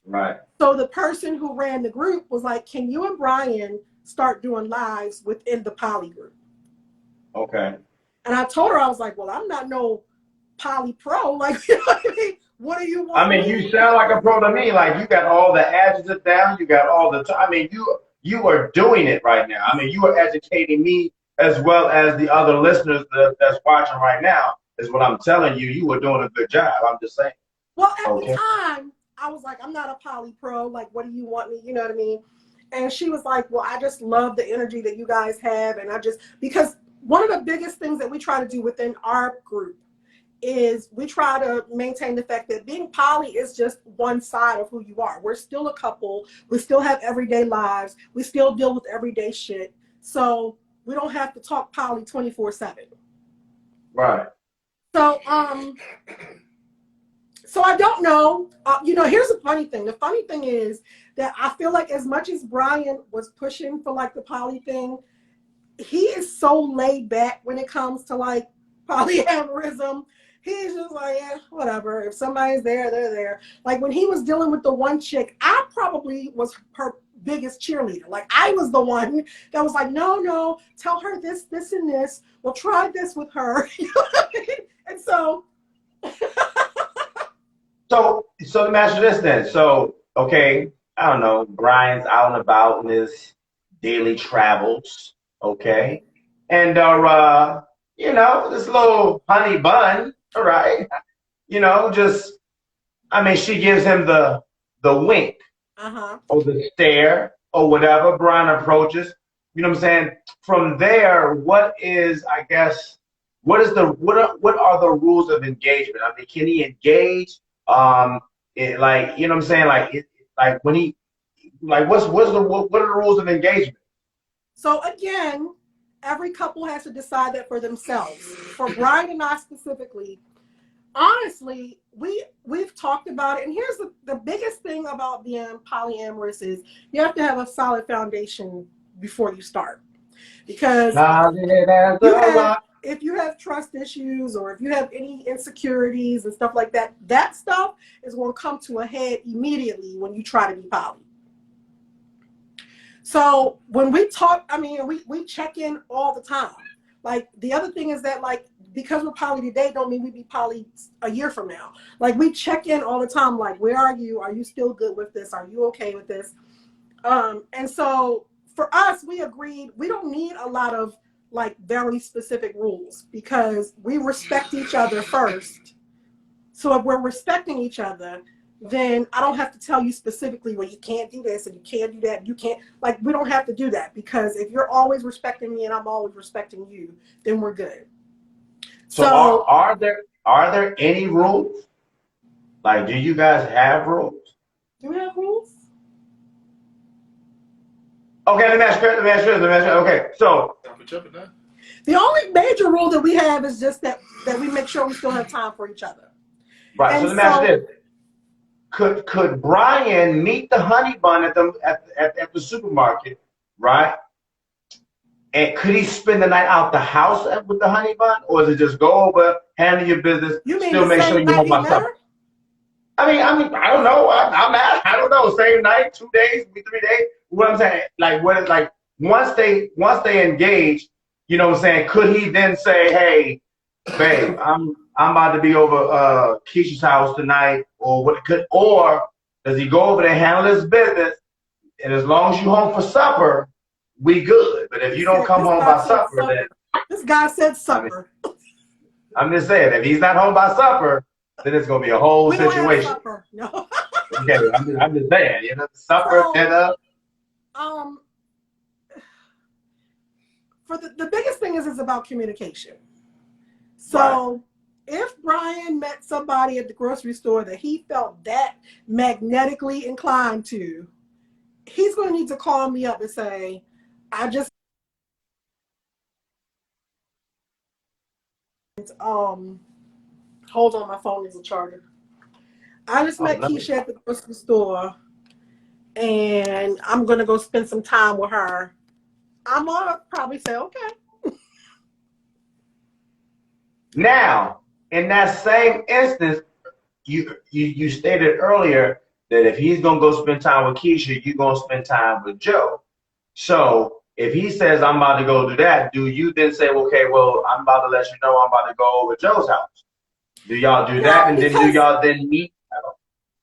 [SPEAKER 1] Right.
[SPEAKER 2] So the person who ran the group was like, can you and Brian start doing lives within the poly group?
[SPEAKER 1] Okay.
[SPEAKER 2] And I told her, I was like, well, I'm not no poly pro. Like, you know what I mean? What do you want?
[SPEAKER 1] I mean, you sound like a pro to me. Like, you got all the adjectives down. You got all the time. I mean, you are doing it right now. I mean, you are educating me as well as the other listeners that's watching right now. Is what I'm telling you. You were doing a good job. I'm just saying.
[SPEAKER 2] Well, at the time, I was like, I'm not a poly pro. Like, what do you want me? You know what I mean? And she was like, well, I just love the energy that you guys have. And because one of the biggest things that we try to do within our group is we try to maintain the fact that being poly is just one side of who you are. We're still a couple. We still have everyday lives. We still deal with everyday shit. So we don't have to talk poly 24/7.
[SPEAKER 1] Right.
[SPEAKER 2] So, so I don't know. Here's the funny thing. The funny thing is that I feel like as much as Brian was pushing for like the poly thing, he is so laid back when it comes to like polyamorism. He's just like, yeah, whatever. If somebody's there, they're there. Like when he was dealing with the one chick, I probably was her biggest cheerleader. Like I was the one that was like, no, tell her this, and this. We'll try this with her. You know what I mean? And so,
[SPEAKER 1] So let me ask you this then. So, okay, I don't know, Brian's out and about in his daily travels, okay? And this little honey bun, all right, just I mean, she gives him the wink or the stare or whatever. Brian approaches. You know what I'm saying? From there, what are the rules of engagement? I mean, can he engage? You know what I'm saying? Like when he, like, what are the rules of engagement?
[SPEAKER 2] so again, every couple has to decide that for themselves. For Brian and I specifically, honestly, we've talked about it, and here's the biggest thing about being polyamorous is you have to have a solid foundation before you start, because if you have trust issues or if you have any insecurities and stuff like that, that stuff is going to come to a head immediately when you try to be poly. So when we talk, I mean, we check in all the time. Like, the other thing is that, like, because we're poly today don't mean we be poly a year from now. Like, we check in all the time, like, where are you? Are you still good with this? Are you okay with this? And so for us, we agreed we don't need a lot of, like, very specific rules because we respect each other first. So if we're respecting each other, then I don't have to tell you specifically, well, you can't do this and you can't do that. You can't, like, we don't have to do that, because if you're always respecting me and I'm always respecting you, then we're good.
[SPEAKER 1] So are there any rules? Like, do you guys have rules?
[SPEAKER 2] Do we have rules?
[SPEAKER 1] Okay, let me ask you. Okay, so
[SPEAKER 2] the only major rule that we have is just that we make sure we still have time for each other.
[SPEAKER 1] right.
[SPEAKER 2] And
[SPEAKER 1] so let me ask you this: Could Brian meet the honey bun at the supermarket, right? And could he spend the night out the house with the honey bun, or is it just go over, handle your business,
[SPEAKER 2] You mean
[SPEAKER 1] still
[SPEAKER 2] the
[SPEAKER 1] make sure
[SPEAKER 2] same
[SPEAKER 1] you're
[SPEAKER 2] night
[SPEAKER 1] home
[SPEAKER 2] he
[SPEAKER 1] by
[SPEAKER 2] met
[SPEAKER 1] supper?
[SPEAKER 2] her?
[SPEAKER 1] I don't know. I don't know. Same night, 2 days, 3 days. What I'm saying, like, what is, like, once they engage, you know what I'm saying? Could he then say, "Hey, babe, I'm about to be over Keisha's house tonight," or or does he go over there, handle his business, and as long as you home for supper, we good. But if you don't come home by supper, then
[SPEAKER 2] this guy said supper.
[SPEAKER 1] I'm just saying, if he's not home by supper, then it's gonna be a whole
[SPEAKER 2] we
[SPEAKER 1] situation.
[SPEAKER 2] Don't have supper. No.
[SPEAKER 1] Okay, I'm just saying, supper, dinner.
[SPEAKER 2] For the biggest thing is about communication. So if Brian met somebody at the grocery store that he felt that magnetically inclined to, he's going to need to call me up and say, I just hold on, my phone is a charger. I just met Keisha at the grocery store and I'm going to go spend some time with her. I'm going to probably say, okay.
[SPEAKER 1] Now, in that same instance, you stated earlier that if he's gonna go spend time with Keisha, you're gonna spend time with Joe. So if he says, I'm about to go do that, do you then say, okay, well, I'm about to let you know I'm about to go over Joe's house? Do y'all do that, and then do y'all then meet?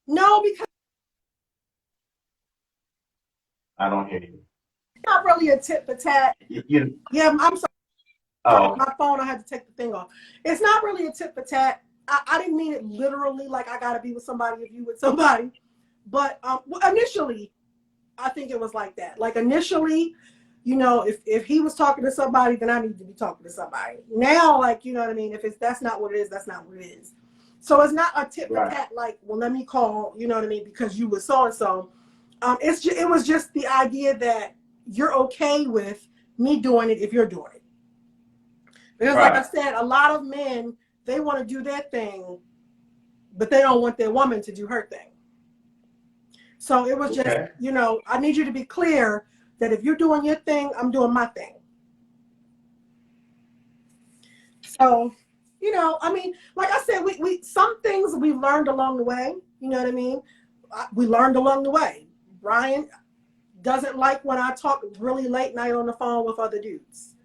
[SPEAKER 2] No, because
[SPEAKER 1] I don't hear you.
[SPEAKER 2] It's not really a tit for tat. Yeah, I'm sorry. Oh. My phone, I had to take the thing off. It's not really a tit for tat. I didn't mean it literally, like I gotta be with somebody if you with somebody. But initially, I think it was like that. Like initially, if he was talking to somebody, then I need to be talking to somebody. Now, like, you know what I mean? If that's not what it is, that's not what it is. So it's not a tit for tat, like, well, let me call, you know what I mean, because you were so and so. It was just the idea that you're okay with me doing it if you're doing it. Because like I said, a lot of men, they want to do their thing, but they don't want their woman to do her thing. So it was just, I need you to be clear that if you're doing your thing, I'm doing my thing. So, I mean, like I said, we some things we learned along the way. You know what I mean? We learned along the way. Brian doesn't like when I talk really late night on the phone with other dudes.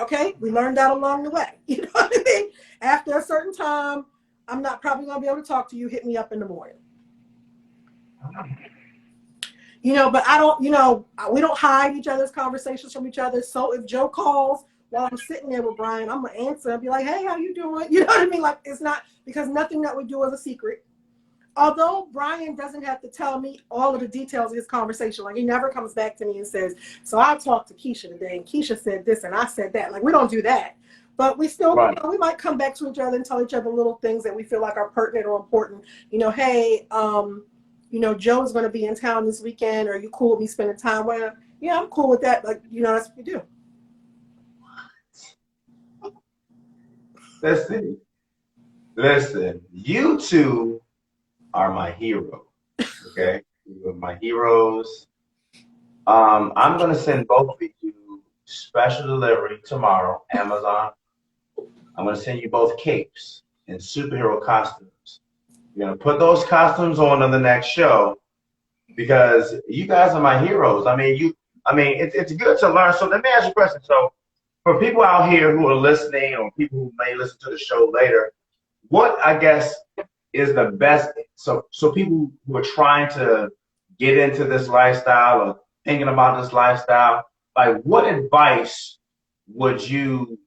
[SPEAKER 2] Okay, we learned that along the way. You know what I mean? After a certain time, I'm not probably going to be able to talk to you. Hit me up in the morning. You know, but I don't, you know, we don't hide each other's conversations from each other. So if Joe calls while I'm sitting there with Brian, I'm going to answer and be like, hey, how you doing? You know what I mean? Like, it's not, because nothing that we do is a secret. Although Brian doesn't have to tell me all of the details of his conversation. Like, he never comes back to me and says, so I talked to Keisha today, and Keisha said this, and I said that. Like, we don't do that. But we still,
[SPEAKER 1] Right.
[SPEAKER 2] you know, we might come back to each other and tell each other little things that we feel like are pertinent or important. You know, hey, you know, Joe's going to be in town this weekend. Are you cool with me spending time with him? Yeah, I'm cool with that. Like, you know, that's what we do.
[SPEAKER 1] Listen, you two are my hero. Okay? You're my heroes. I'm going to send both of you special delivery tomorrow, Amazon. I'm going to send you both capes and superhero costumes. You're going to put those costumes on the next show because you guys are my heroes. I mean, it's good to learn. So let me ask you a question. So for people out here who are listening or people who may listen to the show later, what I guess is the best, so people who are trying to get into this lifestyle or thinking about this lifestyle, like what advice would you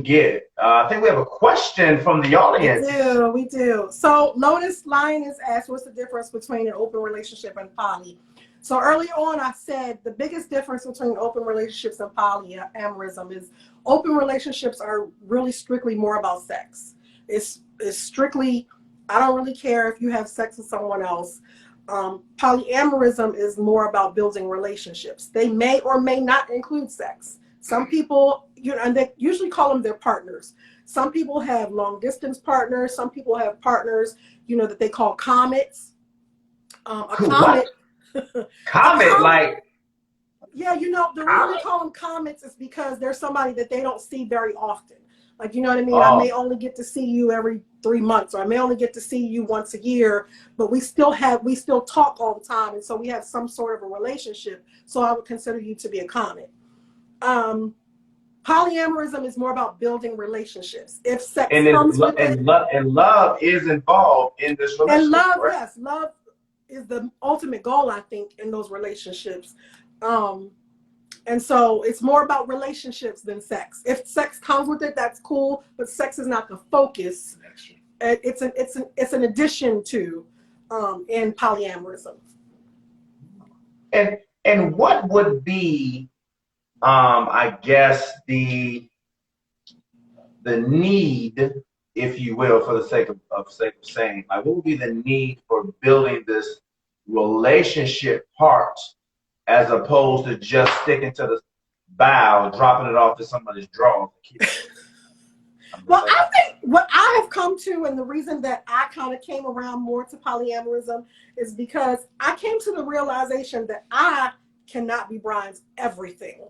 [SPEAKER 1] give? I think we have a question from the audience.
[SPEAKER 2] We do. So Lotus Lioness asked, what's the difference between an open relationship and poly? So earlier on, I said the biggest difference between open relationships and polyamorism is open relationships are really strictly more about sex. It's strictly, I don't really care if you have sex with someone else. Polyamorism is more about building relationships. They may or may not include sex. Some people, you know, and they usually call them their partners. Some people have long distance partners. Some people have partners, you know, that they call comets. A comet.
[SPEAKER 1] Comet, like.
[SPEAKER 2] Yeah, you know, the reason they call them comets is because they're somebody that they don't see very often. Like, you know what I mean?
[SPEAKER 1] Oh.
[SPEAKER 2] I may only get to see you every 3 months, or I may only get to see you once a year, but we still talk all the time. And so we have some sort of a relationship. So I would consider you to be a comet. Polyamorism is more about building relationships. If sex comes with it,
[SPEAKER 1] and love is involved in this relationship.
[SPEAKER 2] And love,
[SPEAKER 1] right?
[SPEAKER 2] yes, love is the ultimate goal, I think, in those relationships. And so it's more about relationships than sex. If sex comes with it, that's cool, but sex is not the focus. It's an addition to in polyamorism.
[SPEAKER 1] And what would be I guess the need, if you will, for the sake of saying, like, what would be the need for building this relationship part as opposed to just sticking to the bow, dropping it off to somebody's drawer?
[SPEAKER 2] Well, I think what I have come to, and the reason that I kind of came around more to polyamorism is because I came to the realization that I cannot be Brian's everything.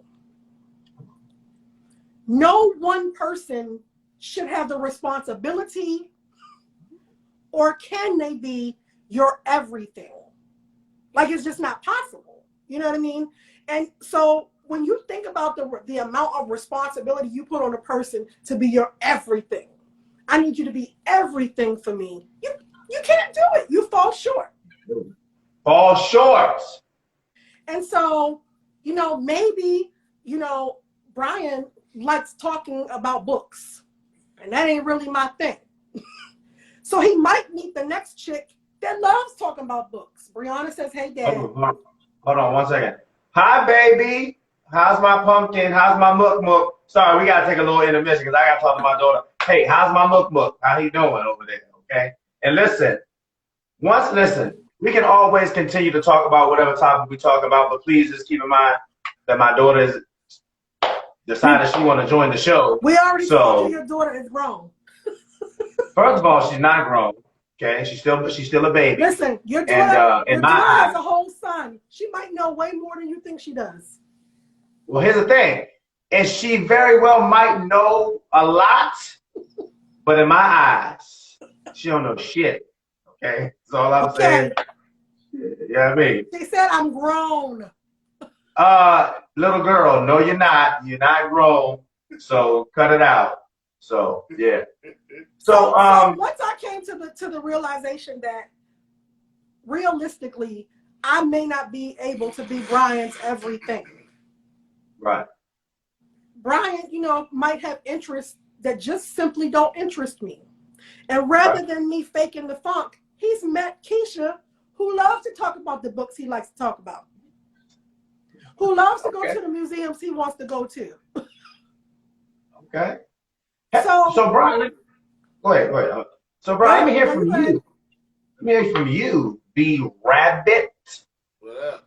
[SPEAKER 2] No one person should have the responsibility, or can they be your everything? Like, it's just not possible. You know what I mean? And so when you think about the amount of responsibility you put on a person to be your everything, I need you to be everything for me. You can't do it. You fall short.
[SPEAKER 1] Fall short.
[SPEAKER 2] And so, you know, maybe, you know, Brian likes talking about books, and that ain't really my thing. So he might meet the next chick that loves talking about books. Brianna says, hey, Dad.
[SPEAKER 1] Hold on 1 second. Hi, baby. How's my pumpkin? How's my mook? Sorry, we got to take a little intermission because I got to talk to my daughter. Hey, how's my mook? How he doing over there? Okay? And listen, we can always continue to talk about whatever topic we talk about, but please just keep in mind that my daughter has decided she want to join the show.
[SPEAKER 2] We already told you your daughter is grown.
[SPEAKER 1] First of all, she's not grown. Okay, she's still a baby.
[SPEAKER 2] Listen, your daughter has a whole son. She might know way more than you think she does.
[SPEAKER 1] Well, here's the thing, and she very well might know a lot, but in my eyes, she don't know shit. Okay, that's all I'm saying. Yeah, I mean.
[SPEAKER 2] She said I'm grown.
[SPEAKER 1] Little girl, no, you're not. You're not grown. So cut it out. So yeah.
[SPEAKER 2] So once I came to the realization that realistically, I may not be able to be Brian's everything.
[SPEAKER 1] Right.
[SPEAKER 2] Brian, might have interests that just simply don't interest me. And rather than me faking the funk, he's met Keisha, who loves to talk about the books he likes to talk about, who loves to go to the museums he wants to go to.
[SPEAKER 1] Okay. So Brian, go ahead. So Brian, let me hear from you. Let me hear from you, B Rabbit.
[SPEAKER 3] What up?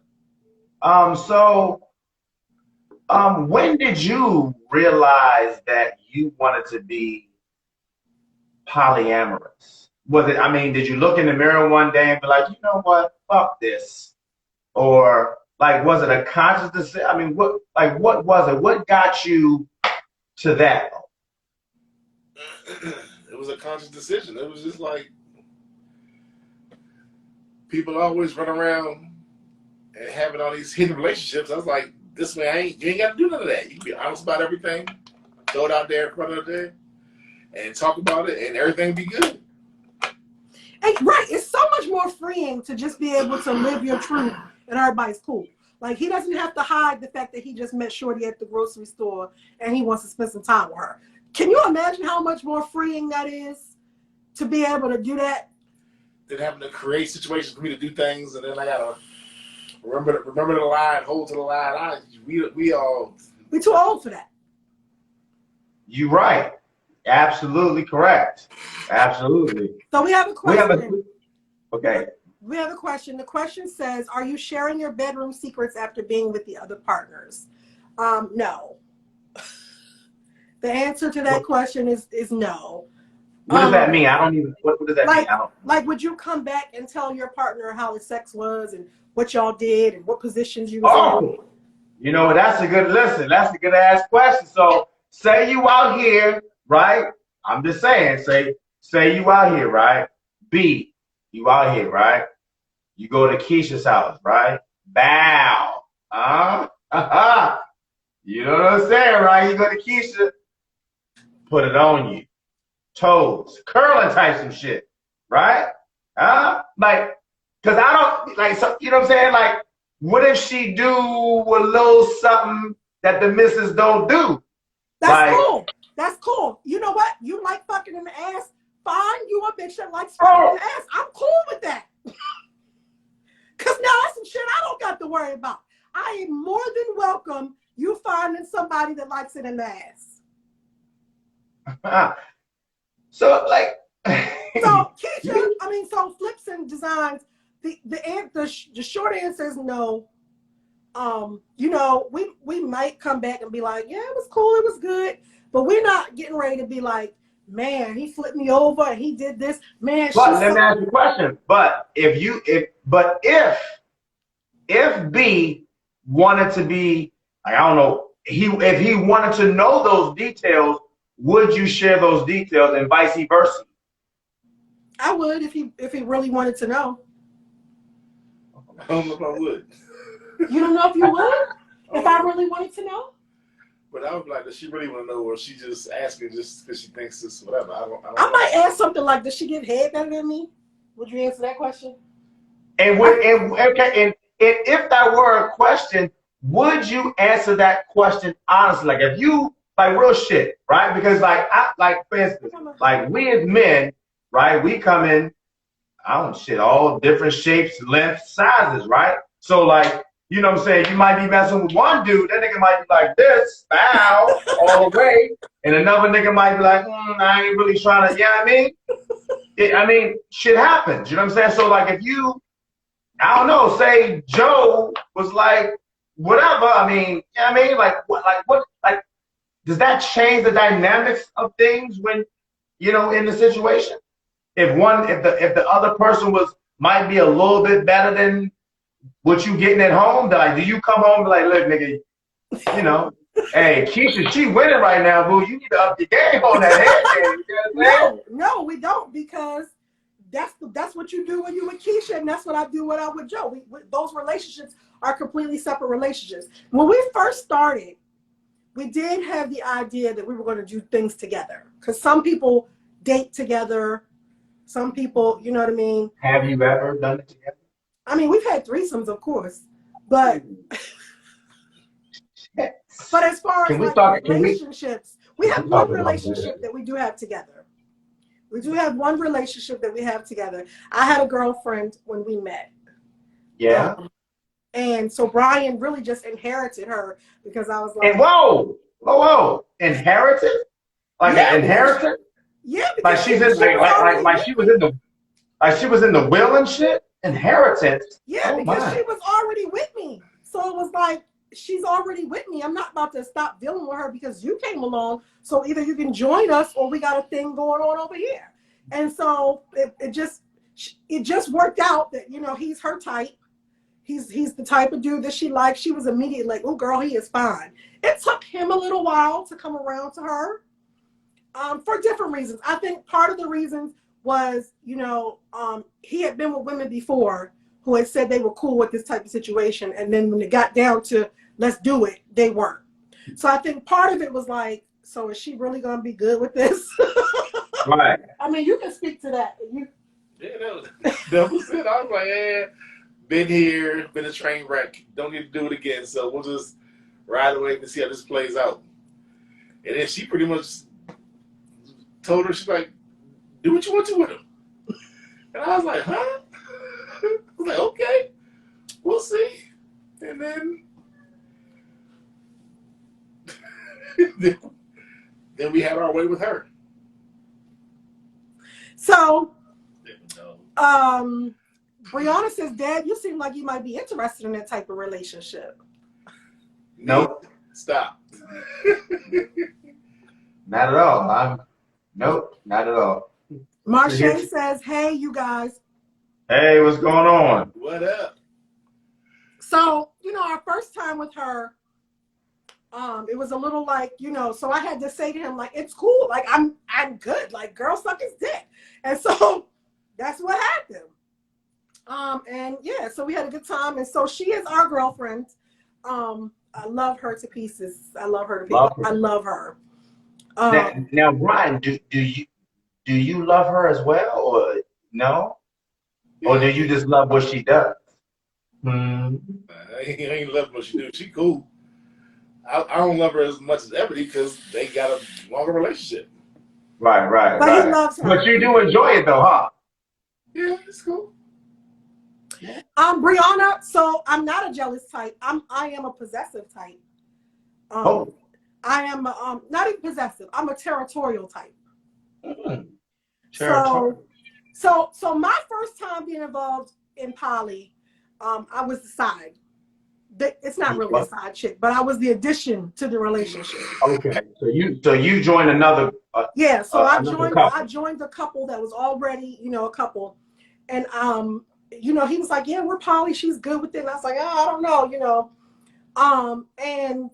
[SPEAKER 1] When did you realize that you wanted to be polyamorous? Was it, did you look in the mirror one day and be like, you know what, fuck this? Or like, was it a conscious decision? What was it? What got you to that?
[SPEAKER 3] It was a conscious decision. It was just like, people always run around and having all these hidden relationships. I was like, this way, you ain't got to do none of that. You can be honest about everything, throw it out there in front of there, and talk about it, and everything be good.
[SPEAKER 2] And right, it's so much more freeing to just be able to live your truth and everybody's cool. Like, he doesn't have to hide the fact that he just met Shorty at the grocery store and he wants to spend some time with her. Can you imagine how much more freeing that is to be able to do that?
[SPEAKER 3] Than having to create situations for me to do things, and then I gotta remember the line, hold to the line. We
[SPEAKER 2] too old for that.
[SPEAKER 1] You're right. Absolutely correct. Absolutely.
[SPEAKER 2] So we have a question.
[SPEAKER 1] Okay.
[SPEAKER 2] We have a question. The question says, are you sharing your bedroom secrets after being with the other partners? No. The answer to that question is no.
[SPEAKER 1] What does that mean? What does that mean?
[SPEAKER 2] Like, would you come back and tell your partner how the sex was and what y'all did and what positions you was in?
[SPEAKER 1] You know, that's a good ass question. So say you out here, right? I'm just saying, say you out here, right? B, you out here, right? You go to Keisha's house, right? Bow. You know what I'm saying, right? You go to Keisha, put it on you. Toes, curling type some shit, right? Like, cause I don't like, so you know what I'm saying? Like, what if she do a little something that the missus don't do?
[SPEAKER 2] That's cool. That's cool. You know what? You like fucking in the ass. Fine. You a bitch that likes fucking in the ass. I'm cool with that. Cause now that's some shit I don't got to worry about. I am more than welcome you finding somebody that likes it in the ass.
[SPEAKER 1] So like,
[SPEAKER 2] so Keisha, so Flips and Designs, the short answer is no. We might come back and be like, yeah, it was cool, it was good, but we're not getting ready to be like, man, he flipped me over and he did this, man.
[SPEAKER 1] But let me ask you a question. But if B wanted to be, like, I don't know, if he wanted to know those details, would you share those details and vice versa?
[SPEAKER 2] I would if he really wanted to know.
[SPEAKER 3] I don't know if I would.
[SPEAKER 2] You don't know if you would? If I really wanted to know?
[SPEAKER 3] But I would be like, does she really want to know, or she just asking just because she thinks it's whatever?
[SPEAKER 2] I might ask something like, does she get head better than me? Would you answer that question?
[SPEAKER 1] And if that were a question, would you answer that question honestly? Like, if you, like, real shit, right? Because for instance, like, we as men, right? We come in, all different shapes, lengths, sizes, right? So like, you know what I'm saying? You might be messing with one dude, that nigga might be like this, bow, all the way. And another nigga might be like, I ain't really trying to, you know what I mean? Shit happens, you know what I'm saying? So like, if you, I don't know, say Joe was like, whatever, like, does that change the dynamics of things when, in the situation? If the other person might be a little bit better than what you getting at home, like, do you come home and be like, look, nigga, hey, Keisha, she winning right now, boo. You need to up your game on that head game. You know
[SPEAKER 2] no, we don't, because that's what you do when you with Keisha, and that's what I do when I'm with Joe. Those relationships are completely separate relationships. When we first started, we did have the idea that we were going to do things together. Because some people date together. Some people, you know what I mean?
[SPEAKER 1] Have you ever done it together?
[SPEAKER 2] I mean, we've had threesomes, of course. But as far as like relationships, we have one relationship that we do have together. We do have one relationship that we have together. I had a girlfriend when we met.
[SPEAKER 1] Yeah.
[SPEAKER 2] And so Brian really just inherited her because I was like,
[SPEAKER 1] and whoa, inherited? Like
[SPEAKER 2] yeah,
[SPEAKER 1] an inheritance?
[SPEAKER 2] Yeah,
[SPEAKER 1] like she's in like she was in the will and shit. Inheritance.
[SPEAKER 2] Yeah, because she was already with me. So it was like, she's already with me. I'm not about to stop dealing with her because you came along. So either you can join us or we got a thing going on over here. And so it just worked out that, you know, he's her type. He's the type of dude that she likes. She was immediately like, oh girl, he is fine. It took him a little while to come around to her for different reasons. I think part of the reasons was, you know, he had been with women before who had said they were cool with this type of situation. And then when it got down to let's do it, they weren't. So I think part of it was like, so is she really going to be good with this?
[SPEAKER 1] Right.
[SPEAKER 2] I mean, you can speak to that.
[SPEAKER 3] Yeah, that was it. I was like, been here, been a train wreck. Don't need to do it again. So we'll just ride away and see how this plays out. And then she pretty much told her, she's like, do what you want to with him. And I was like, huh? I was like, okay, we'll see. And then, then we had our way with her.
[SPEAKER 2] So, Brianna says, Dad, you seem like you might be interested in that type of relationship.
[SPEAKER 1] Nope.
[SPEAKER 3] Stop.
[SPEAKER 1] Not at all. Nope, not at all.
[SPEAKER 2] Marche says, hey, you guys.
[SPEAKER 1] Hey, what's going on?
[SPEAKER 3] What up?
[SPEAKER 2] So, you know, our first time with her, it was a little like, you know, so I had to say to him, like, it's cool. Like, I'm good. Like, girl suck his dick. And so that's what happened. And yeah, so we had a good time. And so she is our girlfriend. I love her to pieces. I love her to pieces. I love her.
[SPEAKER 1] Now, Brian, do you love her as well, or no? Or do you just love what she does?
[SPEAKER 3] I ain't love what she do. She cool. I don't love her as much as Ebony because they got a longer relationship.
[SPEAKER 1] Right.
[SPEAKER 2] But he loves her.
[SPEAKER 1] But you do enjoy it though, huh?
[SPEAKER 3] Yeah, it's cool.
[SPEAKER 2] Brianna, so I'm not a jealous type. I am a possessive type. I am not even possessive. I'm a territorial type.
[SPEAKER 1] Territorial.
[SPEAKER 2] So my first time being involved in poly, I was the side. It's not really a side chick, but I was the addition to the relationship.
[SPEAKER 1] Okay, so you joined another.
[SPEAKER 2] Yeah, so I joined the couple that was already, you know, a couple, and you know, he was like, yeah, we're poly, she's good with it. And I was like, oh, I don't know, you know, and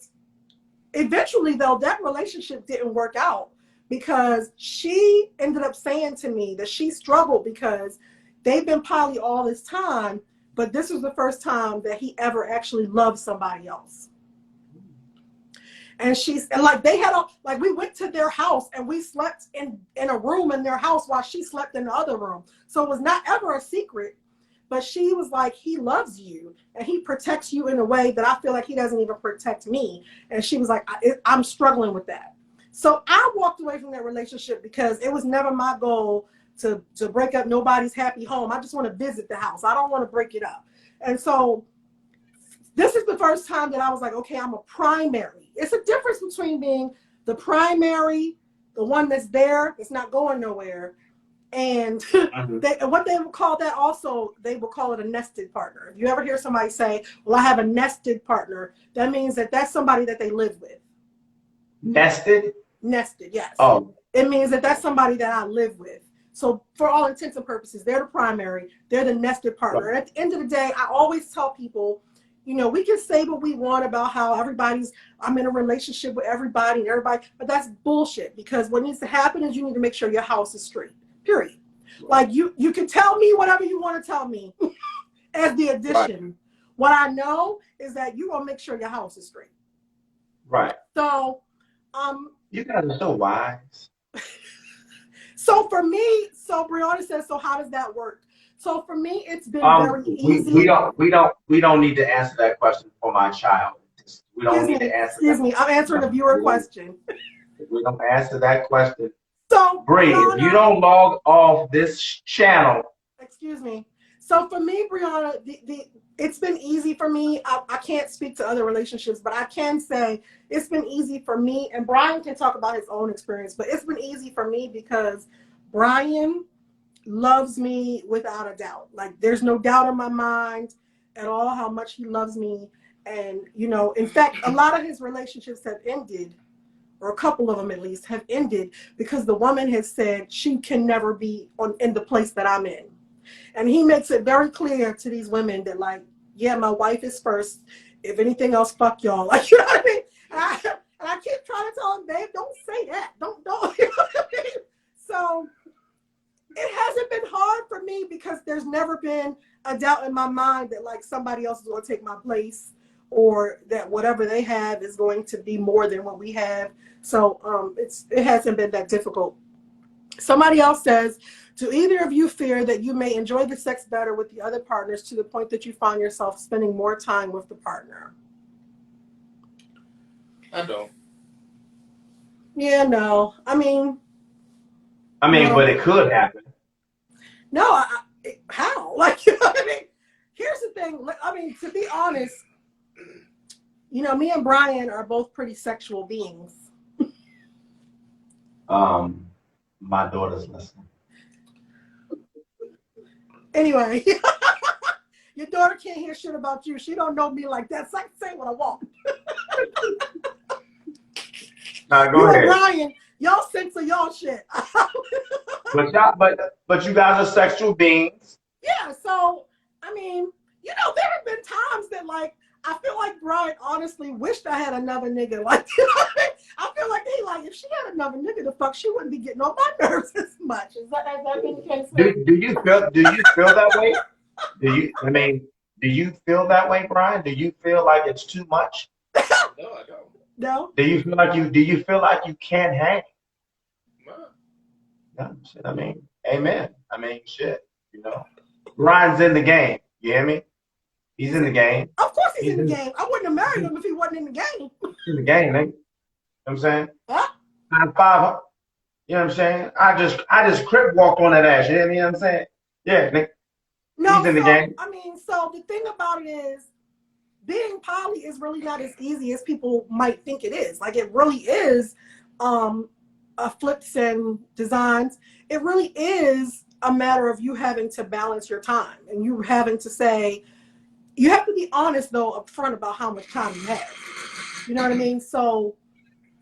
[SPEAKER 2] eventually though that relationship didn't work out because she ended up saying to me that she struggled because they've been poly all this time. But this was the first time that he ever actually loved somebody else. And we went to their house and we slept in a room in their house while she slept in the other room. So it was not ever a secret, but she was like, he loves you and he protects you in a way that I feel like he doesn't even protect me. And she was like, I'm struggling with that. So I walked away from that relationship because it was never my goal to break up nobody's happy home. I just want to visit the house. I don't want to break it up. And so this is the first time that I was like, okay, I'm a primary. It's a difference between being the primary, the one that's there, that's not going nowhere. And what they would call that also, they will call it a nested partner. If you ever hear somebody say, well, I have a nested partner, that means that that's somebody that they live with.
[SPEAKER 1] Nested?
[SPEAKER 2] Nested, yes.
[SPEAKER 1] Oh.
[SPEAKER 2] It means that that's somebody that I live with. So for all intents and purposes, they're the primary, they're the nested partner. And at the end of the day, I always tell people, you know, we can say what we want about how I'm in a relationship with everybody and everybody, but that's bullshit because what needs to happen is you need to make sure your house is straight, period. Like you can tell me whatever you want to tell me as the addition. Right. What I know is that you're going to make sure your house is straight.
[SPEAKER 1] Right.
[SPEAKER 2] So,
[SPEAKER 1] you guys are so wise.
[SPEAKER 2] so for me, so Brianna says, so how does that work? So for me, it's been very easy.
[SPEAKER 1] We don't need to answer that question for my child. We don't need to answer
[SPEAKER 2] Excuse
[SPEAKER 1] that.
[SPEAKER 2] me, I'm answering a viewer question.
[SPEAKER 1] We don't answer that question.
[SPEAKER 2] So
[SPEAKER 1] Bree, if you don't log off this channel.
[SPEAKER 2] Excuse me. So for me, Brianna, it's been easy for me. I can't speak to other relationships, but I can say it's been easy for me. And Brian can talk about his own experience, but it's been easy for me because Brian loves me without a doubt. Like there's no doubt in my mind at all how much he loves me. And, you know, in fact, a lot of his relationships have ended, or a couple of them at least have ended because the woman has said she can never be in the place that I'm in. And he makes it very clear to these women that, like, yeah, my wife is first. If anything else, fuck y'all. Like, you know what I mean? And I keep trying to tell him, babe, don't say that. Don't. You know what I mean? So it hasn't been hard for me because there's never been a doubt in my mind that, like, somebody else is going to take my place or that whatever they have is going to be more than what we have. So it hasn't been that difficult. Somebody else says, do either of you fear that you may enjoy the sex better with the other partners to the point that you find yourself spending more time with the partner?
[SPEAKER 3] I don't.
[SPEAKER 2] Yeah, no. I mean,
[SPEAKER 1] no. But it could happen.
[SPEAKER 2] No, how? Like, you know what I mean? Here's the thing. I mean, to be honest, you know, me and Brian are both pretty sexual beings.
[SPEAKER 1] My daughter's listening.
[SPEAKER 2] Anyway, your daughter can't hear shit about you. She don't know me like that. So I can say what I want.
[SPEAKER 1] Go ahead.
[SPEAKER 2] Brian, y'all censor y'all shit.
[SPEAKER 1] but you guys are sexual beings.
[SPEAKER 2] Yeah, so I mean, you know, there have been times that, like, I feel like Brian honestly wished I had another nigga. Like, you know what I mean? I feel like if she had another nigga to fuck, she wouldn't be getting on my nerves as much. Has that been the case?
[SPEAKER 1] Do you feel that way? Do you feel that way, Brian? Do you feel like it's too much?
[SPEAKER 3] No, I don't.
[SPEAKER 2] No.
[SPEAKER 1] Do you feel like you can't hang? No. Shit, I mean, amen. I mean, shit, you know. Brian's in the game. You hear me? He's in the game.
[SPEAKER 2] Of course he's in the game. I wouldn't have married him if he wasn't in the game.
[SPEAKER 1] He's in the game, nigga. You know what I'm saying?
[SPEAKER 2] Huh?
[SPEAKER 1] High five. You know what I'm saying? I just crip walked on that ass. You hear me? You know what I'm saying? Yeah, nigga.
[SPEAKER 2] No,
[SPEAKER 1] he's in the game.
[SPEAKER 2] I mean, so the thing about it is, being poly is really not as easy as people might think it is. Like, it really is flips and designs. It really is a matter of you having to balance your time and you having to say, you have to be honest, though, up front about how much time you have. You know what I mean? So,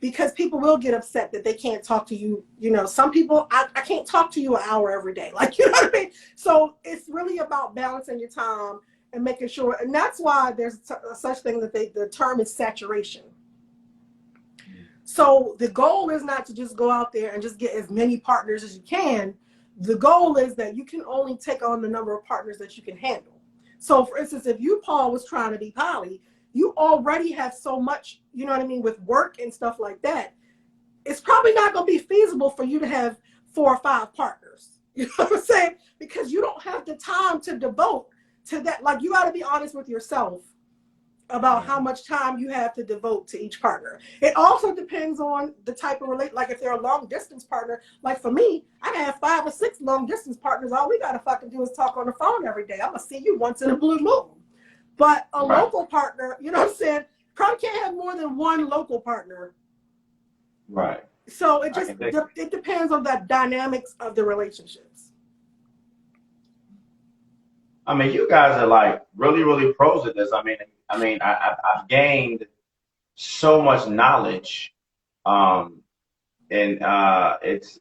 [SPEAKER 2] because people will get upset that they can't talk to you. You know, some people, I can't talk to you an hour every day. Like, you know what I mean? So it's really about balancing your time and making sure. And that's why there's such thing that the term is saturation. So the goal is not to just go out there and just get as many partners as you can. The goal is that you can only take on the number of partners that you can handle. So, for instance, if you, Paul, was trying to be poly, you already have so much, you know what I mean, with work and stuff like that. It's probably not going to be feasible for you to have 4 or 5 partners. You know what I'm saying? Because you don't have the time to devote to that. Like, you got to be honest with yourself about how much time you have to devote to each partner. It also depends on the type of like if they're a long distance partner, like for me, I can have 5 or 6 long distance partners. All we gotta fucking do is talk on the phone every day. I'm gonna see you once in a blue moon. But a local partner, you know what I'm saying, probably can't have more than 1 local partner.
[SPEAKER 1] Right.
[SPEAKER 2] So it just it depends on the dynamics of the relationships.
[SPEAKER 1] I mean, you guys are like really, really pros at this. I mean, I've gained so much knowledge, and it's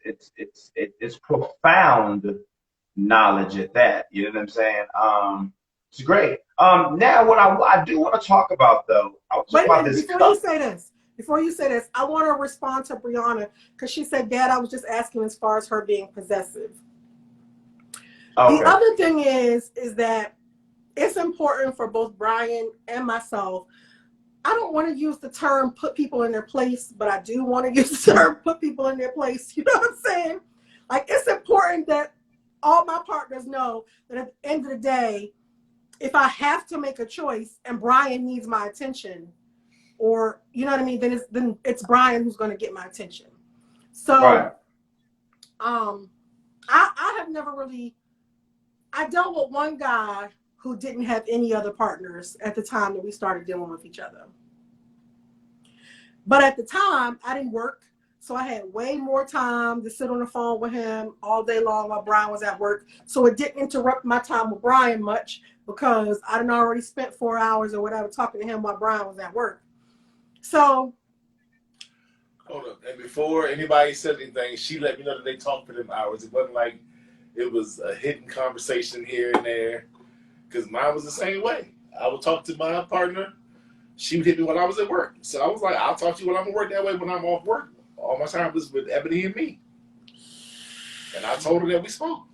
[SPEAKER 1] profound knowledge at that. You know what I'm saying? It's great. Now, what I do want to talk about, though,
[SPEAKER 2] Wait a minute, before you say this, I want to respond to Brianna because she said, Dad, I was just asking as far as her being possessive. Okay. The other thing is that it's important for both Brian and myself. I don't want to use the term put people in their place, but I do want to use the term put people in their place. You know what I'm saying? Like, it's important that all my partners know that at the end of the day, if I have to make a choice and Brian needs my attention, or, you know what I mean, then it's Brian who's going to get my attention. So,
[SPEAKER 1] Right.
[SPEAKER 2] I have never really, I dealt with one guy who didn't have any other partners at the time that we started dealing with each other. But at the time, I didn't work, so I had way more time to sit on the phone with him all day long while Brian was at work. So it didn't interrupt my time with Brian much, because I done already spent 4 hours or whatever talking to him while Brian was at work. So,
[SPEAKER 3] hold up. And before anybody said anything, she let me know that they talked for them hours. It wasn't like it was a hidden conversation here and there. Because mine was the same way. I would talk to my partner. She would hit me when I was at work. So I was like, I'll talk to you when I'm at work. That way, when I'm off work, all my time was with Ebony and me. And I told her that we spoke.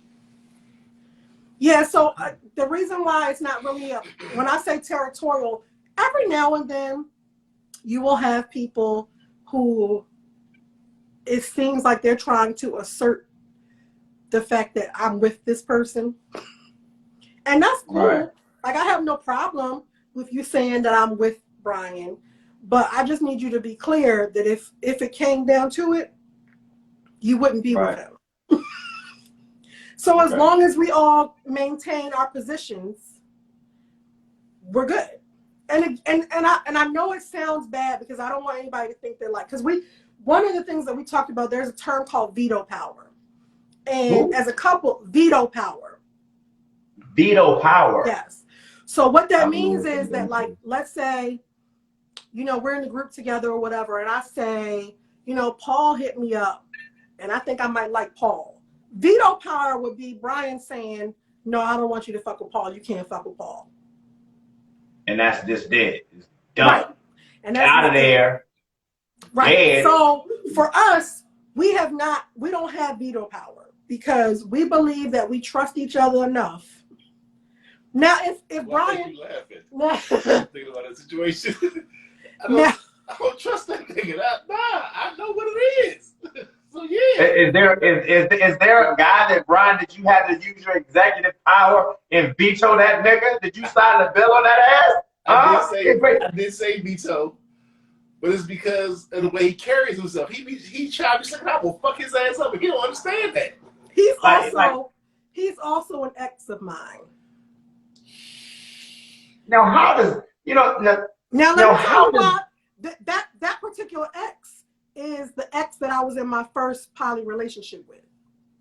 [SPEAKER 2] yeah, so the reason why it's not really, when I say territorial, every now and then you will have people who it seems like they're trying to assert the fact that I'm with this person. And that's cool.
[SPEAKER 1] Right.
[SPEAKER 2] Like, I have no problem with you saying that I'm with Brian, but I just need you to be clear that if it came down to it, you wouldn't be with him. So as long as we all maintain our positions, we're good. And I know it sounds bad, because I don't want anybody to think they're like, because one of the things that we talked about, there's a term called veto power. And as a couple, veto power.
[SPEAKER 1] Veto power.
[SPEAKER 2] Yes. So what that means is that, like, let's say, you know, we're in the group together or whatever, and I say, you know, Paul hit me up, and I think I might like Paul. Veto power would be Brian saying, no, I don't want you to fuck with Paul. You can't fuck with Paul.
[SPEAKER 1] And that's just dead. It's done.
[SPEAKER 2] Right. And that's
[SPEAKER 1] out of there.
[SPEAKER 2] Right.
[SPEAKER 1] Dead.
[SPEAKER 2] So for us, we don't have veto power, because we believe that we trust each other enough. Now, if Brian,
[SPEAKER 3] you laughing? Thinking about that situation. I don't trust that nigga. I know what it is. So yeah.
[SPEAKER 1] Is there a guy that, Brian, that you had to use your executive power and veto that nigga? Did you sign the bill on that ass?
[SPEAKER 3] I did say veto, but it's because of the way he carries himself. He tried to say, I will fuck his ass up, and he don't understand that.
[SPEAKER 2] He's also an ex of mine.
[SPEAKER 1] Now, how does, you know,
[SPEAKER 2] let me tell you why that particular ex is the ex that I was in my first poly relationship with.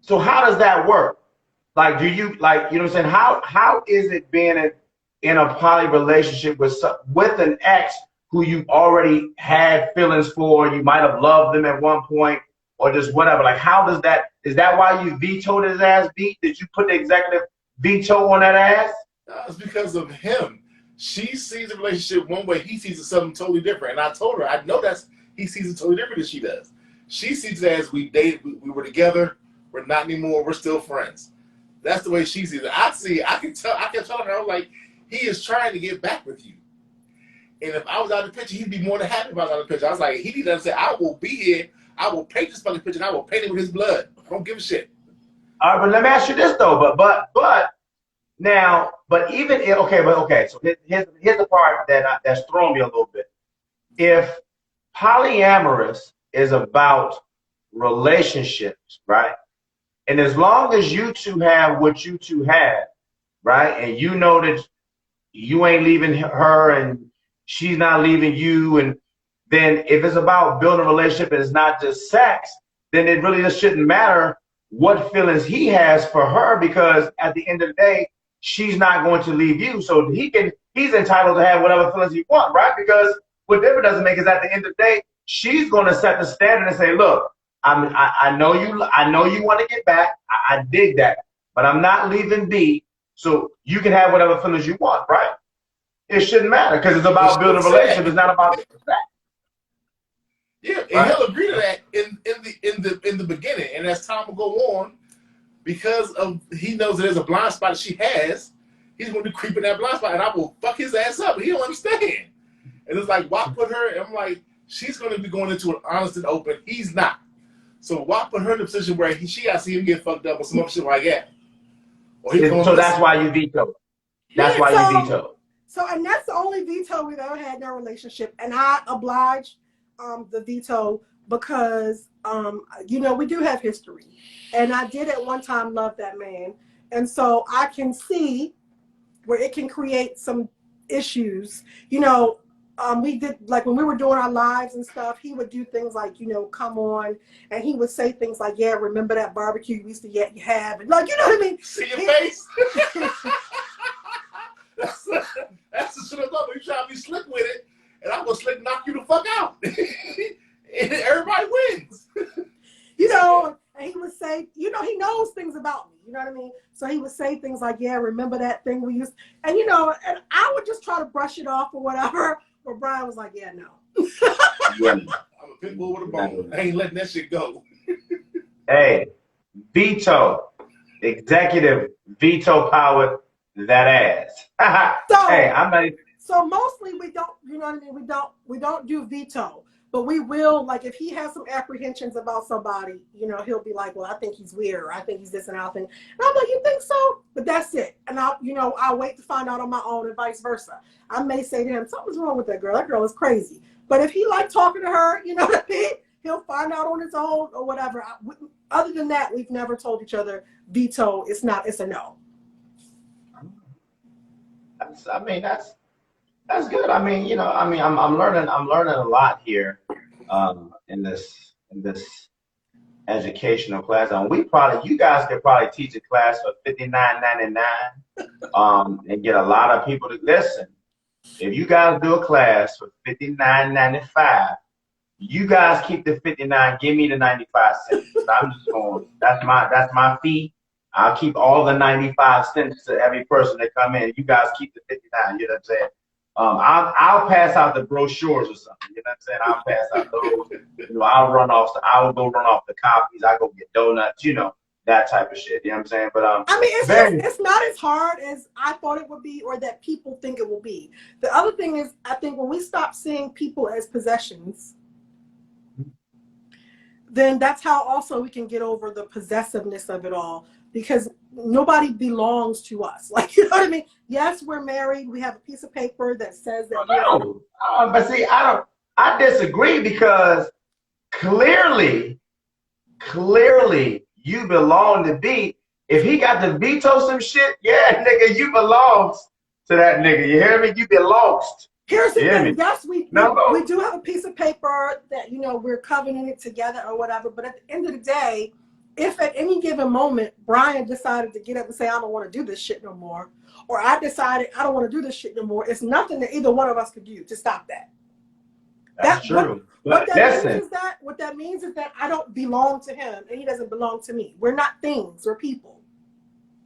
[SPEAKER 1] So how does that work? Like, do you, like, you know what I'm saying? How is it being in a poly relationship with an ex who you've already had feelings for? You might have loved them at one point, or just whatever. Like, how does that, is that why you vetoed his ass beat? Did you put the executive veto on that ass?
[SPEAKER 3] No, it's because of him. She sees the relationship one way, he sees it something totally different. And I told her, I know he sees it totally different than she does. She sees it as we dated, we were together, we're not anymore, we're still friends. That's the way she sees it. I can tell her, I'm like, he is trying to get back with you. And if I was out of the picture, he'd be more than happy if I was out of the picture. I was like, he needs to say, I will be here, I will paint this fucking picture, and I will paint it with his blood. I don't give a shit.
[SPEAKER 1] All right, but let me ask you this though, but even if, okay, so here's the part that's throwing me a little bit. If polyamorous is about relationships, right? And as long as you two have what you two have, right? And you know that you ain't leaving her and she's not leaving you, and then if it's about building a relationship and it's not just sex, then it really just shouldn't matter what feelings he has for her, because at the end of the day, she's not going to leave you. So he's entitled to have whatever feelings he wants, right? Because what difference does it make is at the end of the day, she's going to set the standard and say, look, I know you want to get back. I dig that, but I'm not leaving B, so you can have whatever feelings you want, right? It shouldn't matter, because it's about building a relationship. It's not about that.
[SPEAKER 3] Yeah, and right. He'll agree to that in the beginning, and as time will go on, because he knows that there's a blind spot that she has, he's going to be creeping that blind spot, and I will fuck his ass up. He don't understand. And it's like, why put her? And I'm like, she's going to be going into an honest and open. He's not. So why put her in a position where she got to see him get fucked up or some other shit like that? Or
[SPEAKER 1] So that's why you veto. That's why you veto.
[SPEAKER 2] So, and that's the only veto we've ever had in our relationship. And I oblige the veto because, you know, we do have history. And I did at one time love that man. And so I can see where it can create some issues. You know, we did, like when we were doing our lives and stuff, he would do things like, you know, come on. And he would say things like, yeah, remember that barbecue you used to have? And like, you know what I mean?
[SPEAKER 3] See your face? That's the shit I thought. You trying to be slick with it, and I'm gonna slick knock you the fuck out. And everybody wins.
[SPEAKER 2] You know, and he would say, you know, he knows things about me. You know what I mean? So he would say things like, yeah, remember that thing we used, and you know, and I would just try to brush it off or whatever. But Brian was like, yeah, no.
[SPEAKER 3] I'm a pit bull with a bone. I ain't letting that shit go.
[SPEAKER 1] Hey, veto, executive veto power. That ass.
[SPEAKER 2] So,
[SPEAKER 1] hey, I'm not.
[SPEAKER 2] So mostly we don't, you know what I mean? We don't do veto, but we will, like if he has some apprehensions about somebody, you know, he'll be like, well, I think he's weird, or I think he's this and that thing. And I'm like, you think so? But that's it. And I'll wait to find out on my own and vice versa. I may say to him, something's wrong with that girl. That girl is crazy. But if he like talking to her, you know what I mean? He'll find out on his own or whatever. Other than that, we've never told each other veto. It's a no.
[SPEAKER 1] I mean, that's good. I mean, you know, I mean, I'm learning a lot here, in this educational class. And you guys could probably teach a class for $59.99, and get a lot of people to listen. If you guys do a class for $59.95, you guys keep the 59. Give me the 95 cents. I'm just going. That's my fee. I'll keep all the 95 cents to every person that come in. You guys keep the 59. You know what I'm saying? I'll pass out the brochures or something. You know what I'm saying? I'll pass out those. You know, I will go run off the copies. I go get donuts. You know, that type of shit. You know what I'm saying? But
[SPEAKER 2] I mean, it's not as hard as I thought it would be, or that people think it will be. The other thing is, I think when we stop seeing people as possessions, then that's how also we can get over the possessiveness of it all. Because nobody belongs to us. Like, you know what I mean? Yes, we're married. We have a piece of paper that says that.
[SPEAKER 1] But see, I disagree, because clearly you belong to B. If he got to veto some shit, yeah, nigga, you belong to that nigga. You hear me? You be lost.
[SPEAKER 2] Here's the thing. Yes, we do have a piece of paper that, you know, we're covenanting it together or whatever. But at the end of the day, if at any given moment Brian decided to get up and say, I don't want to do this shit no more, or I decided I don't want to do this shit no more, it's nothing that either one of us could do to stop that.
[SPEAKER 1] That's true.
[SPEAKER 2] What that means is that I don't belong to him and he doesn't belong to me. We're not things, we're people.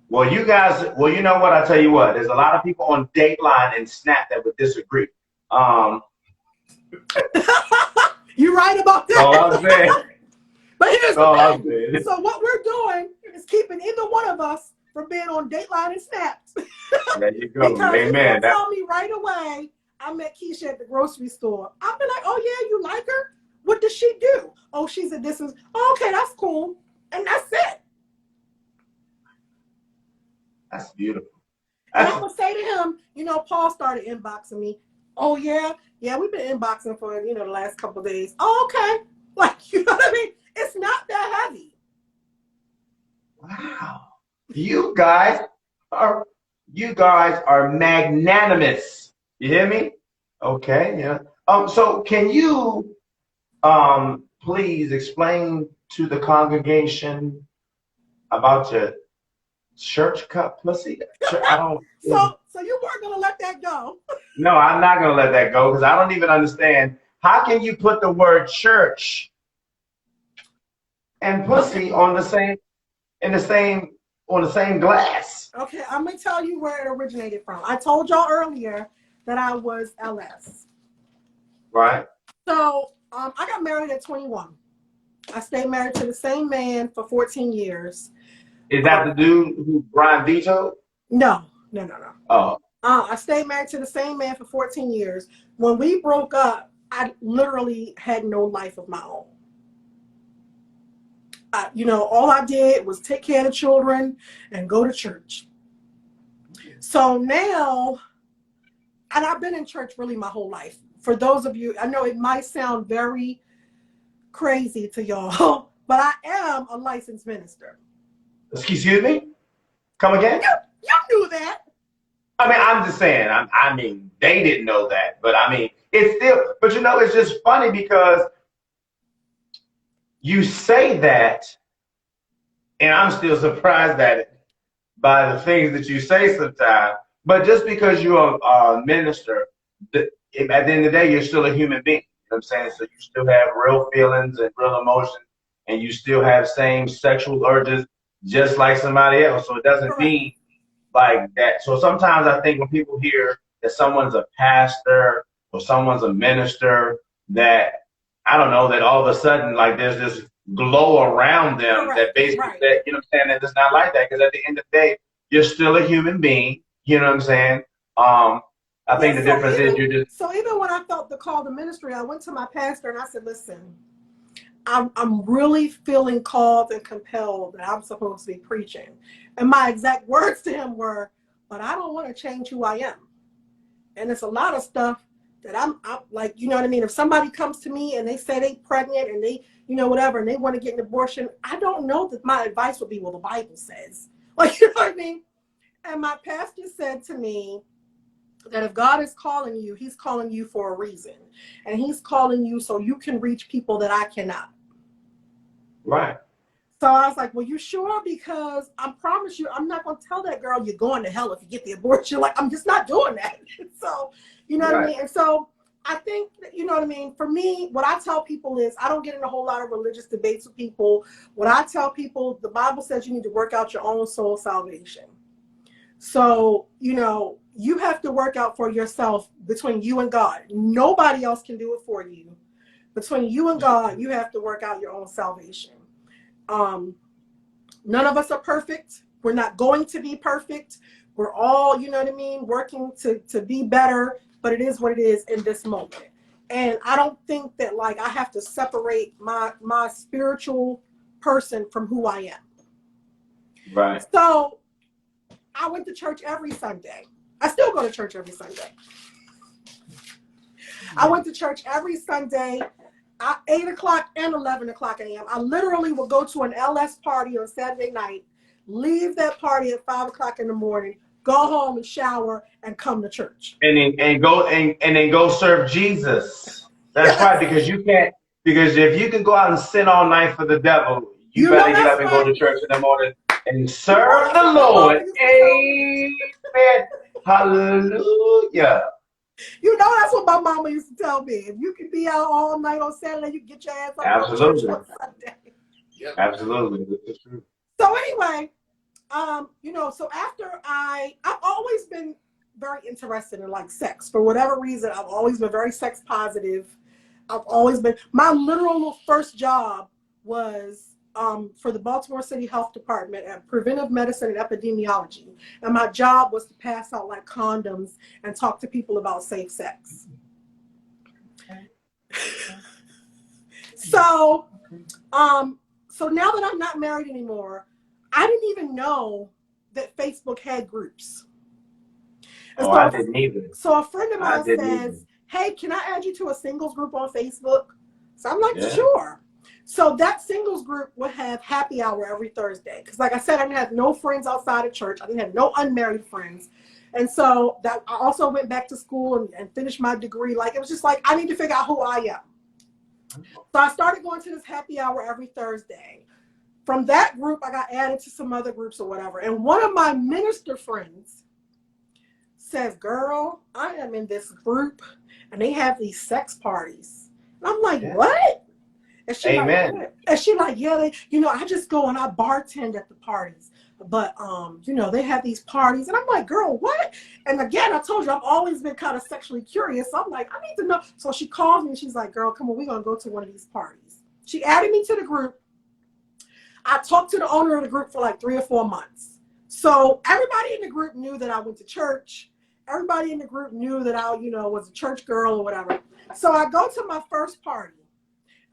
[SPEAKER 1] Well, you know what? I tell you what, there's a lot of people on Dateline and Snap that would disagree.
[SPEAKER 2] You're right about that.
[SPEAKER 1] Oh, I'm saying.
[SPEAKER 2] But here's the thing. So what we're doing is keeping either one of us from being on Dateline and Snaps.
[SPEAKER 1] There you go.
[SPEAKER 2] Because
[SPEAKER 1] Amen.
[SPEAKER 2] If you tell me right away, I met Keisha at the grocery store, I'll be like, oh yeah, you like her? What does she do? Oh, she's a distance. Oh, okay, that's cool. And that's it.
[SPEAKER 1] That's beautiful.
[SPEAKER 2] And I'm going to say to him, you know, Paul started inboxing me. Oh yeah? Yeah, we've been inboxing for, you know, the last couple of days. Oh, okay. Like, you know what I mean? It's not that heavy.
[SPEAKER 1] Wow. You guys are magnanimous. You hear me? Okay, yeah. So can you please explain to the congregation about your church cup pussy? I don't
[SPEAKER 2] So you weren't gonna let that go.
[SPEAKER 1] No, I'm not gonna let that go, because I don't even understand. How can you put the word church and pussy on the same glass?
[SPEAKER 2] Okay, I'm gonna tell you where it originated from. I told y'all earlier that I was LS.
[SPEAKER 1] Right.
[SPEAKER 2] So I got married at 21. I stayed married to the same man for 14 years.
[SPEAKER 1] Is that the dude who Brian vetoed?
[SPEAKER 2] No.
[SPEAKER 1] Oh.
[SPEAKER 2] I stayed married to the same man for 14 years. When we broke up, I literally had no life of my own. All I did was take care of the children and go to church. So now, and I've been in church really my whole life. For those of you, I know it might sound very crazy to y'all, but I am a licensed minister.
[SPEAKER 1] Excuse me? Come again?
[SPEAKER 2] You knew that.
[SPEAKER 1] I mean, I'm just saying, I mean, they didn't know that, but I mean, it's still, but it's just funny because you say that, and I'm still surprised at it by the things that you say sometimes. But just because you're a minister, at the end of the day, you're still a human being. You know what I'm saying? So you still have real feelings and real emotions, and you still have same sexual urges just like somebody else. So it doesn't
[SPEAKER 2] Correct.
[SPEAKER 1] mean like that. So sometimes I think when people hear that someone's a pastor or someone's a minister, that I don't know, that all of a sudden like there's this glow around them
[SPEAKER 2] Correct.
[SPEAKER 1] that basically
[SPEAKER 2] Right.
[SPEAKER 1] that, you know what I'm saying, that it's not like that, because at the end of the day, you're still a human being. You know what I'm saying? I think the difference is you just.
[SPEAKER 2] So even when I felt the call to ministry, I went to my pastor and I said, listen, I'm really feeling called and compelled that I'm supposed to be preaching. And my exact words to him were, but I don't want to change who I am. And it's a lot of stuff that I'm like, you know what I mean? If somebody comes to me and they say they pregnant and they, whatever, and they want to get an abortion, I don't know that my advice would be, well, the Bible says. Like, you know what I mean? And my pastor said to me that if God is calling you, he's calling you for a reason. And he's calling you so you can reach people that I cannot.
[SPEAKER 1] Right.
[SPEAKER 2] So I was like, well, you sure? Because I promise you, I'm not going to tell that girl you're going to hell if you get the abortion. Like, I'm just not doing that. So, you know what I mean? And so I think, you know what I mean? For me, what I tell people is I don't get in a whole lot of religious debates with people. What I tell people, the Bible says you need to work out your own soul salvation. So, you have to work out for yourself between you and God. Nobody else can do it for you. Between you and God, you have to work out your own salvation. None of us are perfect. We're not going to be perfect. We're all, you know what I mean, working to be better, but it is what it is in this moment. And I don't think that like I have to separate my spiritual person from who I am.
[SPEAKER 1] Right.
[SPEAKER 2] So I went to church every Sunday. I still go to church every Sunday. I went to church every Sunday. 8 o'clock and 11 o'clock a.m. I literally would go to an LS party on Saturday night, leave that party at 5 o'clock in the morning, go home and shower, and come to church.
[SPEAKER 1] And then go serve Jesus. That's right, because you can't, because if you can go out and sin all night for the devil, you better get up and go to church in the morning and serve the Lord. Amen. Hallelujah.
[SPEAKER 2] That's what my mama used to tell me. If you can be out all night on Saturday, you can get your ass up on church on Sunday.
[SPEAKER 1] Yep. Absolutely. That's true.
[SPEAKER 2] So anyway, so after I've always been very interested in like sex. For whatever reason, I've always been very sex positive. My literal first job was for the Baltimore City Health Department at Preventive Medicine and Epidemiology. And my job was to pass out like condoms and talk to people about safe sex. So now that I'm not married anymore, I didn't even know that Facebook had groups.
[SPEAKER 1] And I didn't either.
[SPEAKER 2] So a friend of mine says, hey, can I add you to a singles group on Facebook? So I'm like, sure. So that singles group would have happy hour every Thursday. Because like I said, I didn't have no friends outside of church. I didn't have no unmarried friends. And so that I also went back to school and finished my degree. Like, it was just like, I need to figure out who I am. So I started going to this happy hour every Thursday. From that group, I got added to some other groups or whatever. And one of my minister friends says, girl, I am in this group and they have these sex parties. And I'm like, what? And she
[SPEAKER 1] Amen.
[SPEAKER 2] Like, yeah, I just go and I bartend at the parties. But, they have these parties. And I'm like, girl, what? And again, I told you, I've always been kind of sexually curious. So I'm like, I need to know. So she calls me and she's like, girl, come on, we're going to go to one of these parties. She added me to the group. I talked to the owner of the group for like 3 or 4 months. So everybody in the group knew that I went to church everybody in the group knew that I, was a church girl or whatever. So I go to my first party.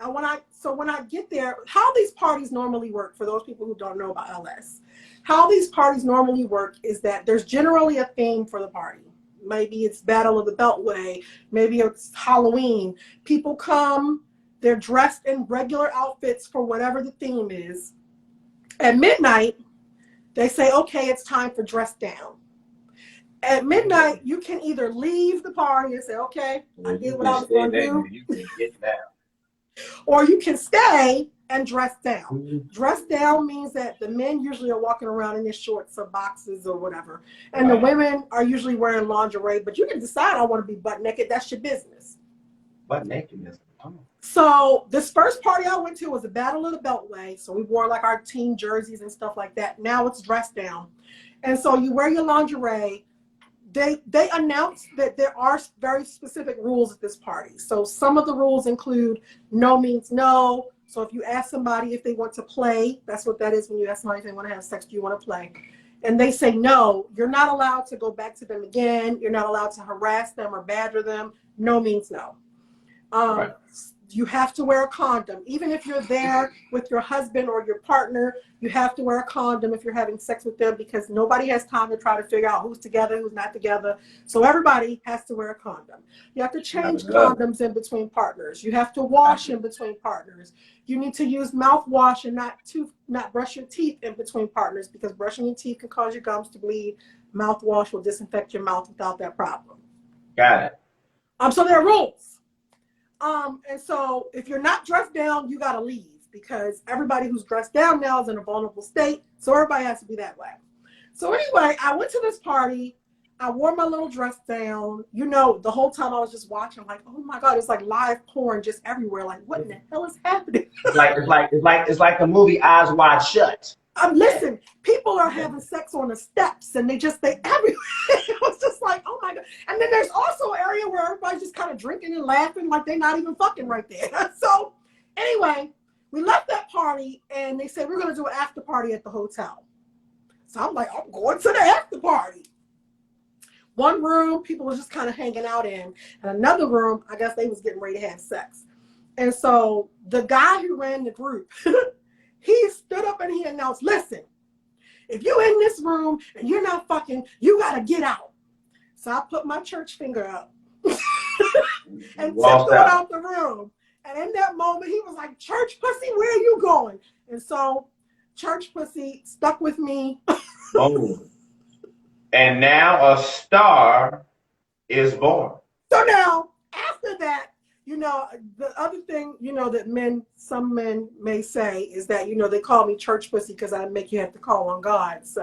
[SPEAKER 2] And when I get there, how these parties normally work, for those people who don't know about LS, how these parties normally work is that there's generally a theme for the party. Maybe it's Battle of the Beltway. Maybe it's Halloween. People come, they're dressed in regular outfits for whatever the theme is. At midnight, they say, okay, it's time for dress down. At midnight, you can either leave the party and say, okay, I did what I was going to do.
[SPEAKER 1] You can get down.
[SPEAKER 2] Or you can stay and dress down. Dress down means that the men usually are walking around in their shorts or boxes or whatever. And the women are usually wearing lingerie, but you can decide I want to be butt naked. That's your business.
[SPEAKER 1] Butt nakedness.
[SPEAKER 2] So this first party I went to was the Battle of the Beltway. So we wore like our team jerseys and stuff like that. Now it's dress down. And so you wear your lingerie. They announced that there are very specific rules at this party. So some of the rules include no means no. So if you ask somebody if they want to play, that's what that is when you ask somebody if they want to have sex, do you want to play? And they say no, you're not allowed to go back to them again. You're not allowed to harass them or badger them. No means no.
[SPEAKER 1] Right.
[SPEAKER 2] You have to wear a condom. Even if you're there with your husband or your partner, you have to wear a condom if you're having sex with them, because nobody has time to try to figure out who's together, who's not together. So everybody has to wear a condom. You have to change condoms in between partners. You have to wash in between partners. You need to use mouthwash and not brush your teeth in between partners, because brushing your teeth can cause your gums to bleed. Mouthwash will disinfect your mouth without that problem.
[SPEAKER 1] Got it.
[SPEAKER 2] So there are rules. And so if you're not dressed down, you got to leave, because everybody who's dressed down now is in a vulnerable state. So everybody has to be that way. So anyway, I went to this party. I wore my little dress down. The whole time I was just watching, I'm like, oh my God, it's like live porn just everywhere. Like, what in the hell is happening?
[SPEAKER 1] It's like the movie Eyes Wide Shut.
[SPEAKER 2] Listen, people are having sex on the steps, and they everywhere. It was just like, oh my God. And then there's also an area where everybody's just kind of drinking and laughing like they're not even fucking right there. So anyway, we left that party, and they said we're going to do an after party at the hotel. So I'm like, I'm going to the after party. One room, people were just kind of hanging out in, and another room, I guess they was getting ready to have sex. And so the guy who ran the group, he stood up and he announced, listen, if you're in this room and you're not fucking, you got to get out. So I put my church finger up and tiptoed out the room. And in that moment, he was like, church pussy, where are you going? And so church pussy stuck with me.
[SPEAKER 1] Oh. And now a star is born.
[SPEAKER 2] So now, after that, the other thing, that some men may say is that, they call me church pussy because I make you have to call on God. So,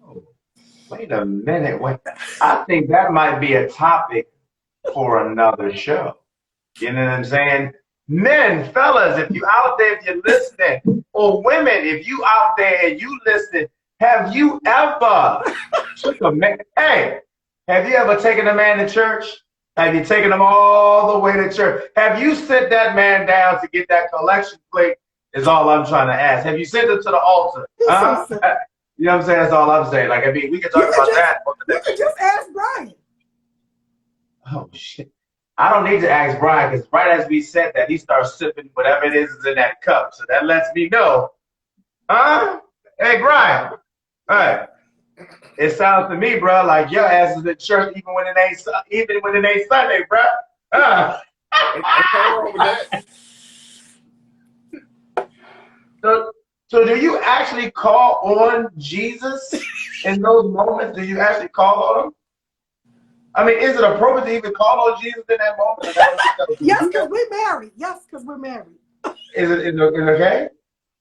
[SPEAKER 1] Oh, wait a minute. I think that might be a topic for another show. You know what I'm saying? Men, fellas, if you out there, if you're listening, or women, if you out there and you listening, have you ever have you ever taken a man to church? Have you taken him all the way to church? Have you sent that man down to get that collection plate? Is all I'm trying to ask. Have you sent him to the altar? Huh? You know what I'm saying? That's all I'm saying. Like, I mean, we can talk about that.
[SPEAKER 2] You could just ask Brian.
[SPEAKER 1] Oh, shit. I don't need to ask Brian, because right as we said that, he starts sipping whatever it is in that cup. So that lets me know. Huh? Hey, Brian. All right. It sounds to me, bro, like your ass is in church even when it ain't Sunday, bro. So do you actually call on Jesus in those moments? Do you actually call on him? I mean, is it appropriate to even call on Jesus in that moment?
[SPEAKER 2] Yes, because we're married. Yes, because we're married.
[SPEAKER 1] Is it okay?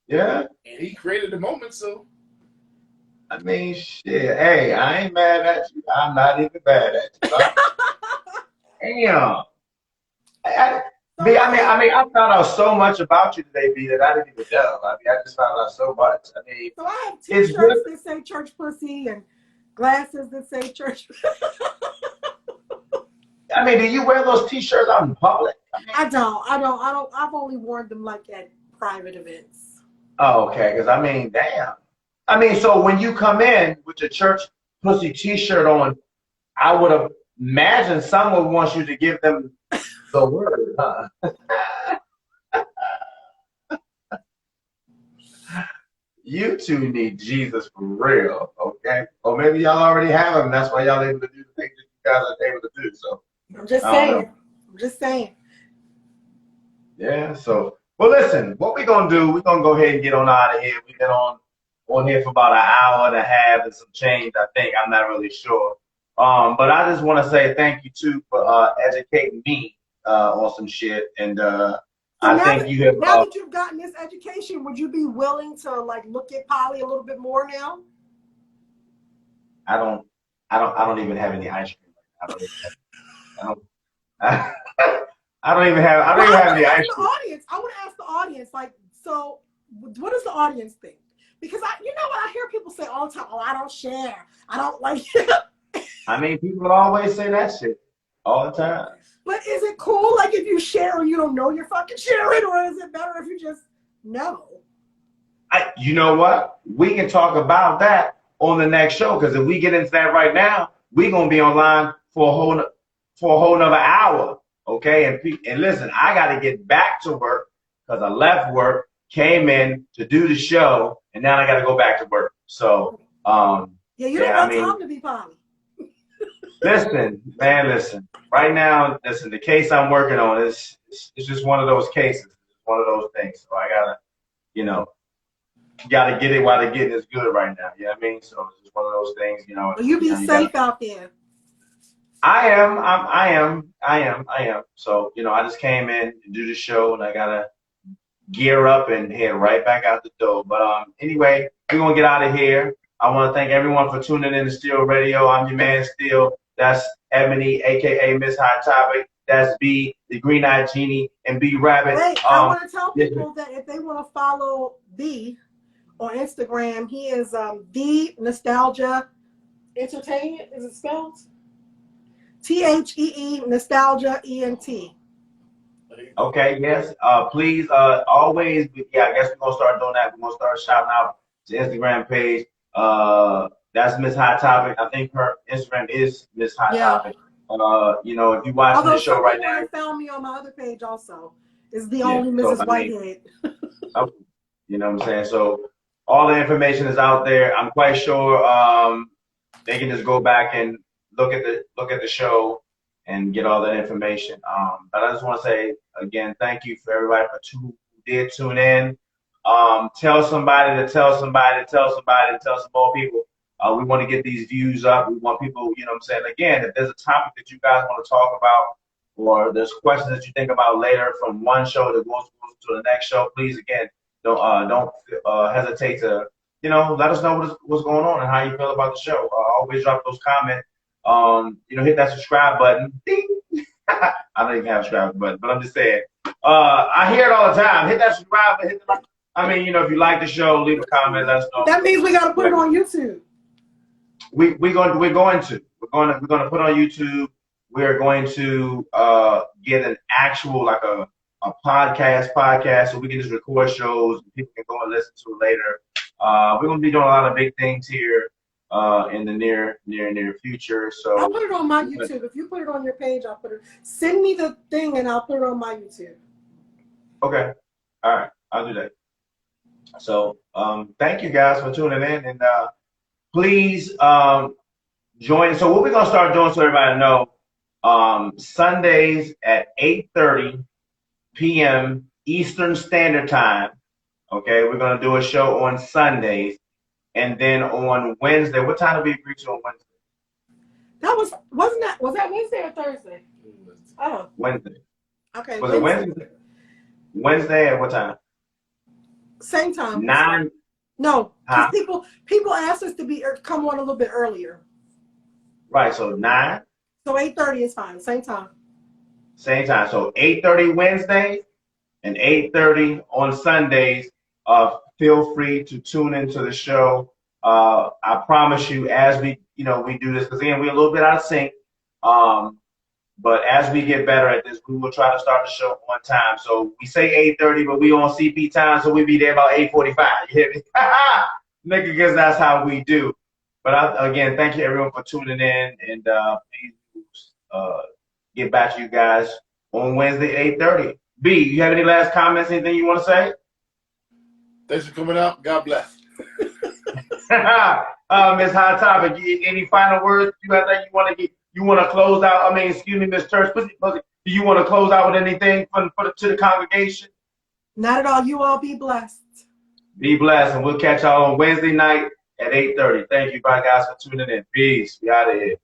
[SPEAKER 1] Yeah.
[SPEAKER 3] And he created the moment, so.
[SPEAKER 1] I mean, shit. Hey, I ain't mad at you. I'm not even mad at you. Damn. I found out so much about you today, B, that I didn't even know. I mean, I just found out so much. I mean,
[SPEAKER 2] so I have t-shirts that say church pussy and glasses that say church.
[SPEAKER 1] I mean, do you wear those t-shirts out in public?
[SPEAKER 2] I don't. I've only worn them like at private events.
[SPEAKER 1] Oh, okay. Because I mean, damn. I mean, so when you come in with your church pussy t-shirt on, I would imagine someone wants you to give them the word, huh? You two need Jesus for real, okay? Or maybe y'all already have him. That's why y'all able to do the things that you guys are able to do. So
[SPEAKER 2] I'm just saying. I'm just saying.
[SPEAKER 1] Yeah. So, well, listen. What we're gonna do? We're gonna go ahead and get on out of here. We've been on here for about an hour and a half and some change. I think I'm not really sure. But I just want to say thank you too for educating me on some shit. And
[SPEAKER 2] So
[SPEAKER 1] I think you have.
[SPEAKER 2] now that you've gotten this education, would you be willing to like look at poly a little bit more now?
[SPEAKER 1] I don't even have any ice cream. I don't even have any ice cream.
[SPEAKER 2] I want to ask the audience, like, so what does the audience think? Because you know what, I hear people say all the time, oh, I don't share. I don't like it.
[SPEAKER 1] I mean, people always say that shit all the time.
[SPEAKER 2] But is it cool, like, if you share and you don't know you're fucking sharing, or is it better if you just know?
[SPEAKER 1] You know what? We can talk about that on the next show, because if we get into that right now, we're gonna be online for a whole nother hour. Okay, and listen, I got to get back to work because I left work, came in to do the show, and now I got to go back to work. So
[SPEAKER 2] yeah, you don't have time to be poly.
[SPEAKER 1] Listen, man, listen. Right now, listen, the case I'm working on is just one of those cases. It's one of those things. So I gotta, gotta get it while the getting is good right now. You know what I mean? So it's just one of those things,
[SPEAKER 2] Well, you be safe out there.
[SPEAKER 1] I am. So, I just came in to do the show and I gotta gear up and head right back out the door. But anyway, we're gonna get out of here. I want to thank everyone for tuning in to Steel Radio. I'm your man Steel. That's Ebony, aka Miss Hot Topic. That's B, the Green Eyed Genie, and B Rabbit.
[SPEAKER 2] Wait, I want to tell people that if they want to follow B on Instagram, he is the Nostalgia Entertainment. Is it spelled? THEE Nostalgia ENT.
[SPEAKER 1] Okay, yes. Please, always. I guess we're gonna start doing that. We're gonna start shouting out the Instagram page. That's Miss Hot Topic. I think her Instagram is Miss Hot Topic. If you watching the show right now,
[SPEAKER 2] found me on my other page also. Is the only Mrs. Whitehead.
[SPEAKER 1] You know what I'm saying? So all the information is out there. I'm quite sure they can just go back and look at the show and get all that information. But I just want to say again, thank you for everybody who did tune in. Tell somebody to tell somebody to tell somebody to tell some more people. We want to get these views up. We want people, again, if there's a topic that you guys want to talk about, or there's questions that you think about later from one show that goes to the next show, please, again, don't hesitate to, let us know what's going on and how you feel about the show. Always drop those comments. Hit that subscribe button. Ding. I don't even have a subscribe button, but I'm just saying. I hear it all the time. Hit that subscribe button. If you like the show, leave a comment. Let us know.
[SPEAKER 2] That means we got to put it on YouTube.
[SPEAKER 1] We're going to put on YouTube. We're going to get an actual like a podcast so we can just record shows and people can go and listen to it later. We're going to be doing a lot of big things here in the near future. So
[SPEAKER 2] I'll put it on my YouTube. If you put it on your page, I'll put it. Send me the thing and I'll put it on my YouTube.
[SPEAKER 1] Okay. All right. I'll do that. So thank you guys for tuning in, and please join. So what we're gonna start doing, so everybody know, Sundays at 8:30 p.m. Eastern Standard Time. Okay, we're gonna do a show on Sundays, and then on Wednesday. What time did we agree to on Wednesday?
[SPEAKER 2] Was that Wednesday or Thursday? Oh,
[SPEAKER 1] Wednesday.
[SPEAKER 2] Okay.
[SPEAKER 1] Was it Wednesday? Wednesday at what time?
[SPEAKER 2] Same time.
[SPEAKER 1] 9.
[SPEAKER 2] No, because people asked us to come on a little bit earlier.
[SPEAKER 1] Right, so 9.
[SPEAKER 2] So 8:30 is fine. Same time.
[SPEAKER 1] Same time. So 8:30 Wednesdays and 8:30 on Sundays. Feel free to tune into the show. I promise you, as we do this, because again we're a little bit out of sync. But as we get better at this, we will try to start the show on time. So we say 8:30, but we on CP time, so we be there about 8:45. You hear me? Nigga, because that's how we do. But again, thank you everyone for tuning in, and please get back to you guys on Wednesday, 8:30. B, you have any last comments? Anything you want to say?
[SPEAKER 3] Thanks for coming out. God bless.
[SPEAKER 1] Miss Hot Topic, any final words you have that you want to get? You want to close out? I mean, excuse me, Miss Church. Do you want to close out with anything to the congregation?
[SPEAKER 2] Not at all. You all be blessed.
[SPEAKER 1] Be blessed, and we'll catch y'all on Wednesday night at 8:30. Thank you, bye guys, for tuning in. Peace. We out of here.